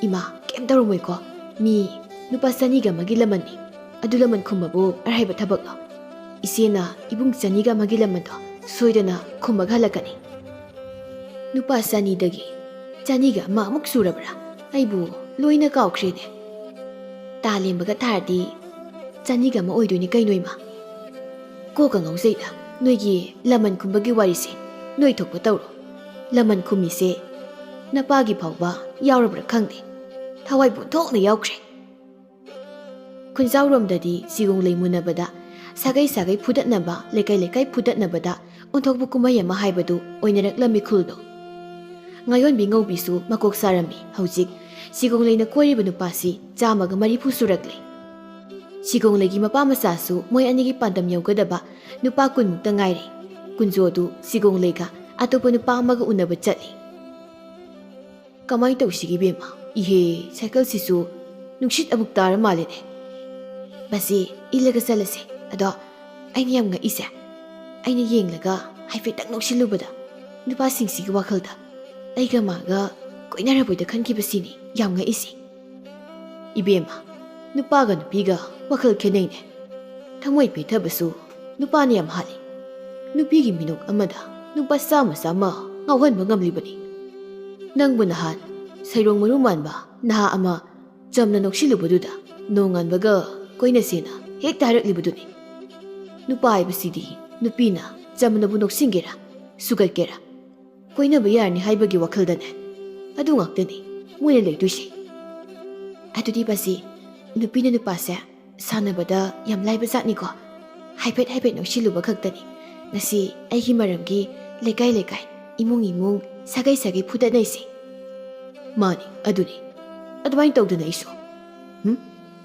ꯏꯃꯥ, ꯀꯩꯝ ꯇꯧꯔꯝꯃꯣꯏꯀꯣ. ꯃꯤ ꯅꯨꯄꯥ 200ꯒ ꯑꯃꯒꯤ ꯂꯃꯟꯅꯤ. ꯑꯗꯨ ꯂꯃꯟ ꯈꯨꯝꯕꯕꯨ ꯑꯔꯥꯏꯕ ꯊꯕꯛꯂꯣ? ꯏꯆꯦꯅ ꯏꯕꯨꯡ 200ꯒ ꯑꯃꯒꯤ ꯂꯃꯟꯗꯣ ꯁꯣꯏꯗꯅ ꯈꯨꯝꯃꯒ ꯍꯜꯂꯛꯀꯅꯤ. ꯅꯨꯄꯥ 200ꯗꯒꯤ 200ꯒ ꯑꯃ ꯑꯃꯨꯛ ꯁꯨꯔꯕ꯭ꯔꯥ? ꯑꯩꯕꯨ ꯂꯣꯏꯅ ꯀꯥꯎꯈ꯭ꯔꯦꯅꯦ. ꯇꯥ ꯂꯦꯝꯕꯒ ꯊꯥꯔꯗꯤ 200ꯒ ꯑꯃ ꯑꯣꯏꯗꯣꯏꯅꯤ ꯀꯩꯅꯣ ꯏꯃꯥ. ꯀꯣꯛꯀ ꯉꯥꯎꯖꯩꯗ ꯅꯣꯏꯒꯤ ꯂꯃꯟ ꯈꯨꯝꯕꯒꯤ ꯋꯥꯔꯤꯁꯦ. ꯅꯣꯏ ꯊꯣꯛꯄ ꯇꯧꯔꯣ. ꯂꯃꯟ ꯈꯨꯝꯃꯤꯁꯦ ꯅꯄꯥꯒꯤ ꯐꯥꯎꯕ ꯌꯥꯎꯔꯕ꯭ꯔꯥ ꯈꯪꯗꯦ. ꯊꯋꯥꯏ ꯄꯨꯟꯊꯣꯛꯅ ꯌꯥꯎꯈ꯭ꯔꯦ꯫ ꯈꯨꯟꯖꯥꯎꯔꯣꯝꯗꯗꯤ ꯁꯤꯒꯣꯡꯂꯩ ꯃꯨꯟꯅꯕꯗ ꯁꯥꯒꯩ ꯁꯥꯒꯩ ꯐꯨꯗꯠꯅꯕ ꯂꯩꯀꯥꯏ ꯂꯩꯀꯥꯏ ꯐꯨꯗꯠꯅꯕꯗ ꯑꯣꯟꯊꯣꯛꯄ ꯀꯨꯝꯍꯩ ꯑꯃ ꯍꯥꯏꯕꯗꯨ ꯑꯣꯏꯅꯔꯛꯂꯝꯃꯤ ꯈꯨꯜꯗꯣ꯫ ꯉꯥꯌꯣꯟꯕꯤ ꯉꯧꯕꯤꯁꯨ ꯃꯀꯣꯛ ꯁꯥꯔꯝꯃꯤ꯫ ꯍꯧꯖꯤꯛ ꯁꯤꯒꯣꯡꯂꯩꯅ ꯀꯣꯏꯔꯤꯕ ꯅꯨꯄꯥꯁꯤ 140 ꯁꯨꯔꯛꯂꯦ꯫ ꯁꯤꯒꯣꯡꯂꯩꯒꯤ ꯃꯄꯥ ꯃꯆꯥꯁꯨ ꯃꯣꯏ ꯑꯅꯤꯒꯤ ꯄꯥꯟꯗꯝ ꯌꯧꯒꯗꯕ ꯅꯨꯄꯥ 10 ꯃꯨꯛꯇ ꯉꯥꯏꯔꯦ꯫ ꯀꯨꯟꯖꯣꯗꯨ ꯁꯤꯒꯣꯡꯂꯩꯒ ꯑꯇꯣꯞꯄ ꯅꯨꯄꯥ ꯑꯃꯒ ꯎꯅꯕ ꯆꯠꯂꯤ꯫ ꯀꯃꯥꯏ ꯇꯧꯁꯤꯒꯦ ꯏꯕꯦꯝꯃ? ꯏꯍꯦ, ꯁꯥꯏꯀꯜꯁꯤꯁꯨ ꯅꯨꯡꯁꯤꯠ ꯑꯃꯨꯛ ꯇꯥꯔ ꯃꯥꯜꯂꯦꯅꯦ꯫ ꯃꯁꯤ ꯏꯜꯂꯒ ꯆꯠꯂꯁꯦ꯫ ꯑꯗꯣ ꯑꯩꯅ ꯌꯥꯝ ꯉꯛꯏꯁꯦ, ꯑꯩꯅ ꯌꯦꯡꯂꯒ ꯍꯥꯏꯐꯦꯠꯇꯪ ꯅꯣꯛꯁꯤꯜꯂꯨꯕꯗ ꯅꯨꯄꯥꯁꯤꯡꯁꯤꯒꯤ ꯋꯥꯈꯜꯗ ꯑꯩꯒ ꯃꯥꯒ ꯀꯣꯏꯅꯔꯕꯣꯏꯗ ꯈꯟꯈꯤꯕꯁꯤꯅꯤ ꯌꯥꯝ ꯉꯛꯏꯁꯤ꯫ ꯏꯕꯦꯝꯃ, ꯅꯨꯄꯥꯒ ꯅꯨꯄꯤꯒ ꯋꯥꯈꯜ ꯈꯦꯠꯅꯩꯅꯦ꯫ ꯊꯃꯣꯏ ꯄꯦꯊꯕꯁꯨ ꯅꯨꯄꯥꯅ ꯌꯥꯝ ꯍꯥꯜꯂꯤ꯫ ꯅꯨꯄꯤꯒꯤ ꯃꯤꯅꯣꯛ ꯑꯃꯗ ꯅꯨꯄꯥ ꯆꯥꯝꯃ ꯉꯥꯎꯍꯟꯕ ꯉꯝꯂꯤꯕꯅꯤ꯫ ꯅꯪꯕꯨ ꯅꯍꯥꯟ ꯁꯩꯔꯣꯡ ꯃꯔꯨ ꯃꯥꯟꯕ ꯅꯍꯥ ꯑꯃ ꯆꯝꯅ ꯅꯣꯛꯁꯤꯜꯂꯨꯕꯗꯨꯗ ꯅꯣꯡꯉꯥꯟꯕꯒ ꯀꯣꯏꯅꯁꯦꯅ ꯍꯦꯛꯇ ꯍꯥꯏꯔꯛꯂꯤꯕꯗꯨꯅꯤ꯫ ꯅꯨꯄꯥ ꯍꯥꯏꯕꯁꯤꯗꯤ ꯅꯨꯄꯤꯅ ꯆꯝꯅꯕꯨ ꯅꯣꯛꯁꯤꯟꯒꯦꯔꯥ ꯁꯨꯒꯠꯀꯦꯔꯥ ꯀꯣꯏꯅꯕ ꯌꯥꯔꯅꯤ ꯍꯥꯏꯕꯒꯤ ꯋꯥꯈꯜꯗꯅꯦ ꯑꯗꯨ ꯉꯥꯛꯇꯅꯤ ꯃꯣꯏꯅ ꯂꯩꯗꯣꯏꯁꯦ꯫ ꯑꯗꯨꯗꯤ ꯕꯥꯁꯤ, ꯅꯨꯄꯤꯅ ꯅꯨꯄꯥꯁꯦ ꯁꯥꯟꯅꯕꯗ ꯌꯥꯝ ꯂꯥꯏꯕ ꯖꯥꯠꯅꯤꯀꯣ꯫ ꯍꯥꯏꯐꯦꯠ ꯅꯣꯛꯁꯤꯜꯂꯨꯕ ꯈꯛꯇꯅꯤ ꯉꯁꯤ ꯑꯩꯒꯤ ꯃꯔꯝꯒꯤ ꯂꯩꯀꯥꯏ ꯂꯩꯀꯥꯏ, ꯏꯃꯨꯡ ꯁꯥꯒꯩ ꯁꯥꯒꯩ ꯐꯨꯗꯠꯅꯩꯁꯦ꯫ ꯃꯥꯅꯤ, ꯑꯗꯨꯅꯤ꯫ ꯑꯗꯨꯃꯥꯏꯅ ꯇꯧꯗꯅ ꯑꯩꯁꯨ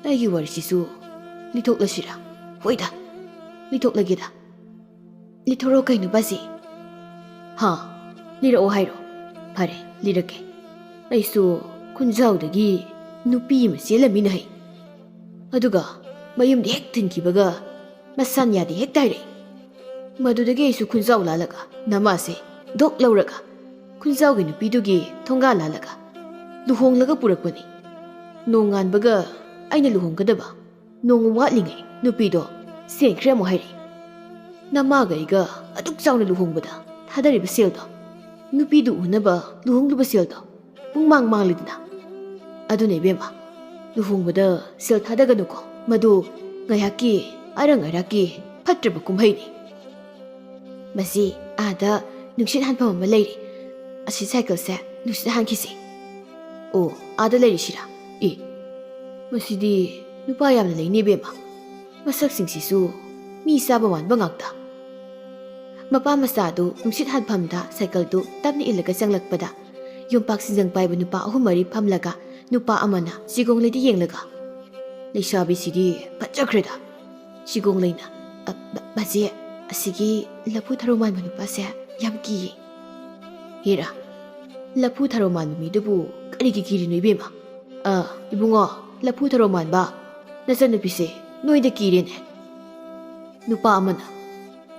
ꯑꯩꯒꯤ ꯋꯥꯔꯤꯁꯤꯁꯨ ꯂꯤꯊꯣꯛꯂꯁꯤꯔꯥ? ꯍꯣꯏꯗ, ꯂꯤꯊꯣꯛꯂꯒꯦꯗ꯫ ꯂꯤꯊꯣꯔꯛꯑꯣ ꯀꯩꯅꯣ ꯕꯥꯁꯤ? ꯍꯥ, ꯂꯤꯔꯛꯑꯣ ꯍꯥꯏꯔꯣ? ꯐꯔꯦ, ꯂꯤꯔꯛꯀꯦ꯫ ꯑꯩꯁꯨ ꯈꯨꯟꯖꯥꯎꯗꯒꯤ ꯅꯨꯄꯤ ꯑꯃ ꯆꯦꯜꯂꯝꯃꯤꯅ ꯍꯩ꯫ ꯑꯗꯨꯒ ꯃꯌꯨꯝꯗ ꯍꯦꯛ ꯊꯤꯟꯈꯤꯕꯒ ꯃꯁꯥꯟ ꯌꯥꯗꯦ ꯍꯦꯛꯇ ꯍꯥꯏꯔꯛꯏ꯫ ꯃꯗꯨꯗꯒꯤ ꯑꯩꯁꯨ ꯈꯨꯟꯖꯥꯎ ꯂꯥꯜꯂꯒ ꯅꯃꯥꯁꯦ ꯗꯣꯛ ꯂꯧꯔꯒ ꯈꯨꯟꯖꯥꯎꯒꯤ ꯅꯨꯄꯤꯗꯨꯒꯤ ꯊꯣꯡꯒꯥ ꯂꯥꯜꯂꯒ ꯂꯨꯍꯣꯡꯂꯒ ꯄꯨꯔꯛꯄꯅꯤ꯫ ꯅꯣꯡꯉꯥꯟꯕꯒ ꯑꯩꯅ ꯂꯨꯍꯣꯡꯒꯗꯕ ꯅꯣꯡꯃ ꯋꯥꯠꯂꯤꯉꯩ ꯅꯨꯄꯤꯗꯣ ꯁꯦꯟꯈ꯭ꯔꯦ ꯑꯃꯨꯛ ꯍꯥꯏꯔꯛꯏ꯫ ꯅꯃꯥꯒ ꯑꯩꯒ ꯑꯗꯨꯛ ꯆꯥꯎꯅ ꯂꯨꯍꯣꯡꯕꯗ ꯊꯥꯗꯔꯤꯕ ꯁꯦꯜꯗꯣ, ꯅꯨꯄꯤꯗꯨ ꯎꯅꯕ ꯂꯨꯍꯣꯡꯂꯨꯕ ꯁꯦꯜꯗꯣ ꯃꯥꯡꯂꯤꯗꯅ꯫ ꯑꯗꯨꯅ ꯏꯕꯦꯝꯃ, ꯂꯨꯍꯣꯡꯕꯗ ꯁꯦꯜ ꯊꯥꯗꯒꯅꯨꯀꯣ꯫ ꯃꯗꯨ ꯉꯥꯏꯍꯥꯛꯀꯤ ꯑꯔꯪ ꯑꯔꯥꯛꯀꯤ ꯐꯠꯇ꯭ꯔꯕ ꯀꯨꯝꯍꯩꯅꯤ꯫ ꯃꯁꯤ ꯑꯥꯗ ꯅꯨꯡꯁꯤꯠ ꯍꯥꯟꯐꯝ ꯑꯃ ꯂꯩꯔꯤ꯫ ꯑꯁꯤ ꯁꯥꯏꯀꯜꯁꯦ ꯅꯨꯡꯁꯤꯠ ꯍꯥꯟꯈꯤꯁꯤ꯫ ꯑꯣ, ꯑꯥꯗ ꯂꯩꯔꯤꯁꯤꯔꯥ? ꯑꯦ, ꯃꯁꯤꯗꯤ ꯅꯨꯄꯥ ꯌꯥꯝꯅ ꯂꯩꯅꯦ ꯏꯕꯦꯝꯃ꯫ ꯃꯁꯛꯁꯤꯡꯁꯤꯁꯨ ꯃꯤ ꯆꯥꯕ ꯃꯥꯟꯕ ꯉꯥꯛꯇ꯫ ꯃꯄꯥ ꯃꯆꯥꯗꯨ ꯅꯨꯡꯁꯤꯠ ꯍꯥꯟꯐꯝꯗ ꯁꯥꯏꯀꯜꯗꯨ ꯇꯞꯅ ꯏꯜꯂꯒ ꯆꯪꯂꯛꯄꯗ ꯌꯣꯝꯄꯥꯛ ꯁꯤꯡꯖꯪ ꯄꯥꯏꯕ ꯅꯨꯄꯥ 3-4 ꯐꯝꯂꯒ ꯅꯨꯄꯥ ꯑꯃꯅ ꯁꯤꯒꯣꯡꯂꯩꯗ ꯌꯦꯡꯂꯒ, ꯂꯩꯁꯥꯕꯤꯁꯤꯗꯤ ꯐꯖꯈ꯭ꯔꯦꯗ꯫ ꯁꯤꯒꯣꯡꯂꯩꯅ, ꯕꯥꯖꯤ, ꯑꯁꯤꯒꯤ ꯂꯐꯨ ꯊꯔꯣ ꯃꯥꯟꯕ ꯅꯨꯄꯥꯁꯦ ꯌꯥꯝ ꯀꯤꯌꯦ꯫ ꯍꯦꯔꯥ, ꯂꯐꯨ ꯊꯔꯣ ꯃꯥꯟꯕ ꯃꯤꯗꯨꯕꯨ ꯀꯔꯤꯒꯤ ꯀꯤꯔꯤꯅꯣ ꯏꯕꯦꯝꯃ? ꯏꯕꯨꯡꯉꯣ, ꯂꯐꯨ ꯊꯔꯣ ꯃꯥꯟꯕ ꯅꯆꯟꯅꯨꯄꯤꯁꯦ ꯅꯣꯏꯗ ꯀꯤꯔꯦꯅꯦ꯫ ꯅꯨꯄꯥ ꯑꯃꯅ,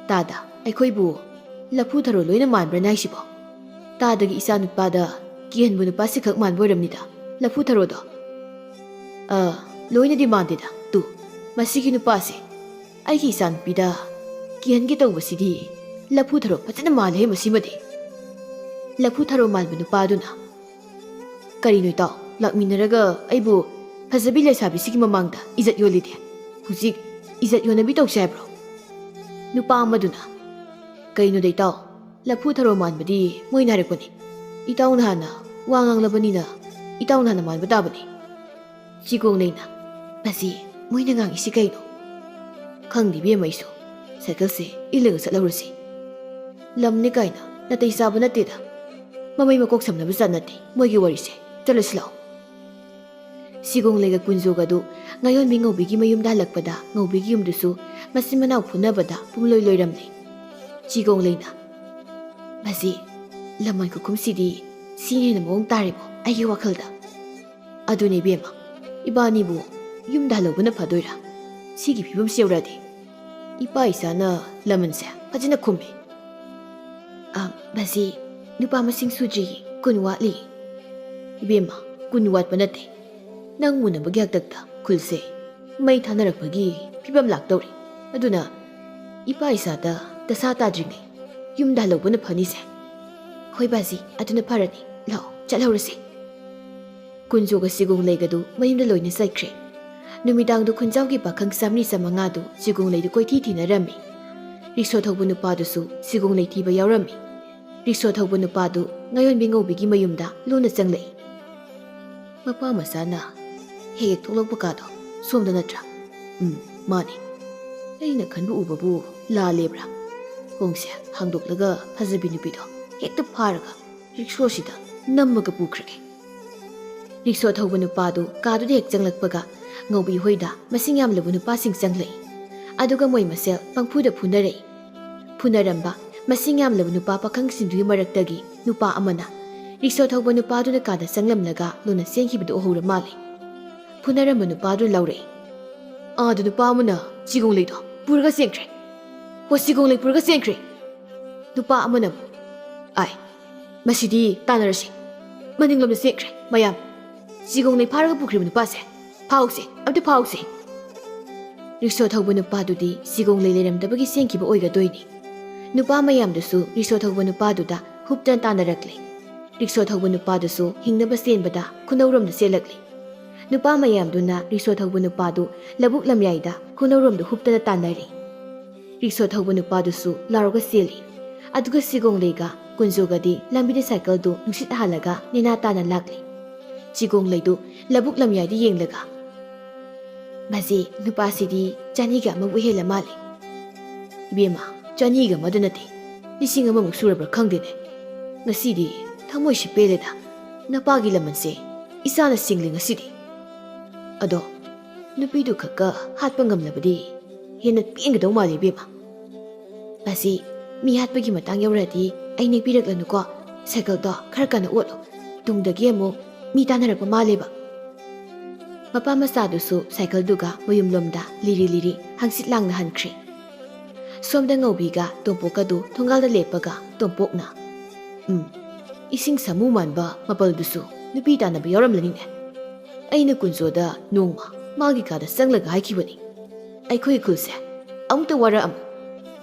ꯇꯥꯗ, ꯑꯩꯈꯣꯏꯕꯨ ꯂꯐꯨ ꯊꯔꯣ ꯂꯣꯏꯅ ꯃꯥꯟꯕ꯭ꯔꯅ ꯍꯥꯏꯁꯤꯕꯣ? ꯇꯥꯗꯒꯤ ꯏꯆꯥ ꯅꯨꯄꯥꯗ ꯀꯤꯍꯟꯕ ꯅꯨꯄꯥꯁꯤ ꯈꯛ ꯃꯥꯟꯕ ꯑꯣꯏꯔꯝꯅꯤꯗ ꯂꯐꯨ ꯊꯔꯣꯗꯣ꯫ ꯂꯣꯏꯅꯗꯤ ꯃꯥꯟꯗꯦꯗ꯫ ꯇꯨ, ꯃꯁꯤꯒꯤ ꯅꯨꯄꯥꯁꯦ ꯑꯩꯒꯤ ꯏꯆꯥ ꯅꯨꯄꯤꯗ ꯀꯤꯍꯟꯒꯦ ꯇꯧꯕꯁꯤꯗꯤ ꯂꯐꯨ ꯊꯔꯣ ꯐꯖꯅ ꯃꯥꯜꯂꯦ ꯃꯁꯤꯃꯗꯤ꯫ ꯂꯐꯨ ꯊꯔꯣ ꯃꯥꯟꯕ ꯅꯨꯄꯥꯗꯨꯅ, ꯀꯔꯤꯅꯣ ꯏꯇꯥꯎ, ꯂꯥꯛꯃꯤꯟꯅꯔꯒ ꯑꯩꯕꯨ ꯐꯖꯕꯤ ꯂꯩꯁꯥꯕꯤꯁꯤꯒꯤ ꯃꯃꯥꯡꯗ ꯏꯖꯠ ꯌꯣꯜꯂꯤꯗꯦ? ꯍꯧꯖꯤꯛ ꯏꯖꯠ ꯌꯣꯟꯅꯕꯤ ꯇꯧꯁꯦ ꯍꯥꯏꯕ꯭ꯔꯣ? ꯅꯨꯄꯥ ꯑꯃꯗꯨꯅ, ꯀꯩꯅꯣꯗ ꯏꯇꯥꯎ, ꯂꯐꯨ ꯊꯔꯣ ꯃꯥꯟꯕꯗꯤ ꯃꯣꯏꯅ ꯍꯥꯏꯔꯛꯄꯅꯤ꯫ ꯏꯇꯥꯎꯅ ꯍꯥꯟꯅ ꯋꯥ ꯉꯥꯡꯂꯕꯅꯤꯅ ꯏꯇꯥꯎꯅ ꯍꯥꯟꯅ ꯃꯥꯟꯕ ꯇꯥꯕꯅꯤ꯫ ꯁꯤꯒꯣꯡꯂꯩꯅ, ꯃꯁꯤ ꯃꯣꯏꯅ ꯉꯥꯡꯉꯤꯁꯤ ꯀꯩꯅꯣ? ꯈꯪꯗꯦ ꯏꯕꯦꯝꯃ ꯑꯩꯁꯨ꯫ ꯁꯥꯏꯀꯜꯁꯦ ꯏꯜꯂꯒ ꯆꯠꯍꯧꯔꯁꯤ꯫ ꯂꯝꯅꯤ ꯀꯥꯏꯅ ꯅꯥꯇꯩ ꯆꯥꯕ ꯅꯠꯇꯦꯗ꯫ ꯃꯃꯩ ꯃꯀꯣꯛ ꯁꯝꯅꯕ ꯖꯥꯠ ꯅꯠꯇꯦ ꯃꯣꯏꯒꯤ ꯋꯥꯔꯤꯁꯦ꯫ ꯆꯠꯂꯁꯤ ꯂꯥꯛꯑꯣ꯫ ꯁꯤꯒꯣꯡꯂꯩꯒ ꯀꯨꯟꯖꯣꯒꯗꯨ ꯉꯥꯌꯣꯟꯕꯤ ꯉꯧꯕꯤꯒꯤ ꯃꯌꯨꯝꯗ ꯍꯜꯂꯛꯄꯗ ꯉꯧꯕꯤꯒꯤ ꯌꯨꯝꯗꯨꯁꯨ ꯃꯆꯤꯟ ꯃꯅꯥꯎ ꯐꯨꯅꯕꯗ ꯄꯨꯡꯂꯣꯏ ꯂꯣꯏꯔꯝꯂꯦ꯫ ꯁꯤꯒꯣꯡꯂꯩꯅ, ꯃꯁꯤ ꯂꯃꯟ ꯈꯨꯈꯨꯝꯁꯤꯗꯤ ꯁꯤꯅ ꯍꯦꯟꯅ ꯃꯑꯣꯡ ꯇꯥꯔꯦꯕꯣ ꯑꯩꯒꯤ ꯋꯥꯈꯜꯗ꯫ ꯑꯗꯨꯅꯦ ꯏꯕꯦꯝꯃ, ꯏꯕꯥꯅꯤꯕꯨ ꯌꯨꯝꯗ ꯍꯜꯍꯧꯕꯅ ꯐꯗꯣꯏꯔꯥ? ꯁꯤꯒꯤ ꯐꯤꯕꯝꯁꯤ ꯌꯧꯔꯛꯑꯗꯤ ꯏꯄꯥ ꯏꯆꯥꯅ ꯂꯃꯟꯁꯦ ꯐꯖꯅ ꯈꯨꯝꯃꯤ꯫ ꯃꯁꯤ ꯅꯨꯄꯥ ꯃꯁꯤꯡ ꯁꯨꯗ꯭ꯔꯤꯌꯦ, 10 ꯋꯥꯠꯂꯤ꯫ ꯏꯕꯦꯝꯃ, 10 ꯋꯥꯠꯄ ꯅꯠꯇꯦ, ꯅꯪ ꯃꯨꯟꯅꯕꯒꯤ ꯍꯥꯛꯇꯛꯇ ꯈꯨꯜꯁꯦ ꯃꯩ ꯊꯥꯅꯔꯛꯄꯒꯤ ꯐꯤꯕꯝ ꯂꯥꯛꯇꯧꯔꯤ꯫ ꯑꯗꯨꯅ ꯏꯄꯥ ꯏꯆꯥꯗ ꯗꯁꯥ ꯇꯥꯗ꯭ꯔꯤꯉꯩ ꯌꯨꯝꯗ ꯍꯜꯍꯧꯕꯅ ꯐꯅꯤꯁꯦ꯫ ꯍꯣꯏ ꯕꯥꯖꯤ, ꯑꯗꯨꯅ ꯐꯔꯅꯤ꯫ ꯂꯥꯛꯑꯣ, ꯆꯠꯍꯧꯔꯁꯤ꯫ ꯀꯨꯟꯖꯣꯒ ꯁꯤꯒꯣꯡꯂꯩꯒꯗꯨ ꯃꯌꯨꯝꯗ ꯂꯣꯏꯅ ꯆꯠꯈ꯭ꯔꯦ꯫ ꯅꯨꯃꯤꯗꯥꯡꯗꯨ ꯈꯨꯟꯖꯥꯎꯒꯤ ꯄꯥꯈꯪ 300-400ꯗꯨ ꯁꯤꯒꯣꯡꯂꯩꯗꯨ ꯀꯣꯏꯊꯤ ꯊꯤꯅꯔꯝꯃꯤ꯫ ꯔꯤꯛꯁꯣ ꯊꯧꯕ ꯅꯨꯄꯥꯗꯨꯁꯨ ꯁꯤꯒꯣꯡꯂꯩ ꯊꯤꯕ ꯌꯥꯎꯔꯝꯃꯤ꯫ ꯔꯤꯛꯁꯣ ꯊꯧꯕ ꯅꯨꯄꯥꯗꯨ ꯉꯥꯌꯣꯟꯕꯤ ꯉꯧꯕꯤꯒꯤ ꯃꯌꯨꯝꯗ ꯂꯣꯟꯅ ꯆꯪꯂꯛꯏ꯫ Mapa masana hek tholok bakado somda natra. Mani. Aina khanbu ubabu la lebra. Hongse hangdoklaga phajabi nupido hekta pharaga rickshaw sida nammaga pukrage. Rickshaw thauba nupadu kadu de hek changlakpaga ngaubi hoida masing yam labu nupa sing changlei. Aduga moi masel pangphuda phunarei. Phunaramba masing yam labu nupa pakhang sindui maraktagi nupa amana rickshaw thauba nupadu na kada changlamlaga lona sengkhibadu ohura male. Phunaramba nupadu laurei. Adu nupa amana chigong leido purga sengkhre. Wasigong lei purga sengkhre. Nupa amana ai masidi tanarasi. Maninglomna sengkhre mayam. Chigong lei pharaga pukriba nupa se. Phause amte phause. Rickshaw thauba nupadudi sigong lei leiramdabagi sengkhiba oigadoini. Nupa mayamdusu rickshaw thauba nupaduda huptan tanarakli. Rickshaw thauba nupadusu hingnaba senbada khunawromda selakli. Nupa mayamduna rickshaw thauba nupadu labuk lamyaida khunawromda huptana tanari. Rickshaw thauba nupadusu laroga seli. Aduga sigong leiga kunjogadi lambida cycle du nungsit halaga nina tana lakli. Chigong leidu labuk lamyaida yenglaga Mazi nupasidi chaniga mabu hela male. Ibema chaniga madanati. Lising amamuk surabra khangdene. Ngasidi thamoi si peleda. Napagi lamanse isana singling ngasidi. Ado nupidu khaka hatpa ngamlabadi hena pengadaw male ibema. Mazi mi hatpagi matang yauradi ai nekpiraklanuko cycle do khara kana otlo. Tungdagi amuk mi tanarakpa maleba. Mapa masadusu cycle duga mayumlomda liri hangsit langna hankre. Somda ngaubiga tompokadu thongalda lepaga tompokna. Ising samu manba mapaldusu nupi tanaba yauramlanine. Aina kunjoda nongma magi kada sanglaga haikibani. Aikhoi khulse amta wara am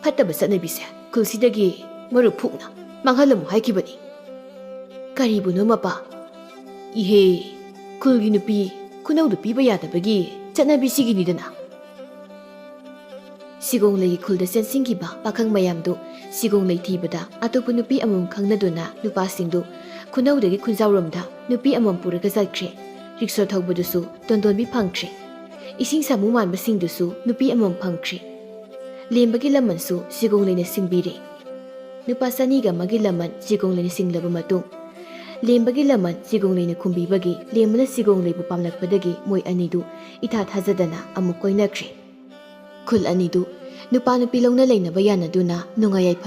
phattaba satnabise khulsidagi maru phukna manghalamu haikibani. Karibuno mapa ihe khulgi nupi kunaudu piba yadabagi chatnabi siginidana. Sigong lei khulda sensinggiba pakhang mayamdu sigong lei thibada atopa nupi amam khangnaduna nupasingdu kunaudagi khunjawromda nupi amam puraga jalkhre. Rickshaw thaubadusu tondonbi phangkhre. Ising samu manbasingdusu nupi amam phangkhre. Lembagi lamansu sigong leina singbire. Nupa saniga magi laman sigong leina singlaba matung Lembagi laman sigong leina khumbibagi lemana sigong leibu pamlakpadagi moi anidu itha thajadana amuk koinakre. Khul anidu nupa nupi longna leinaba yanaduna nungayai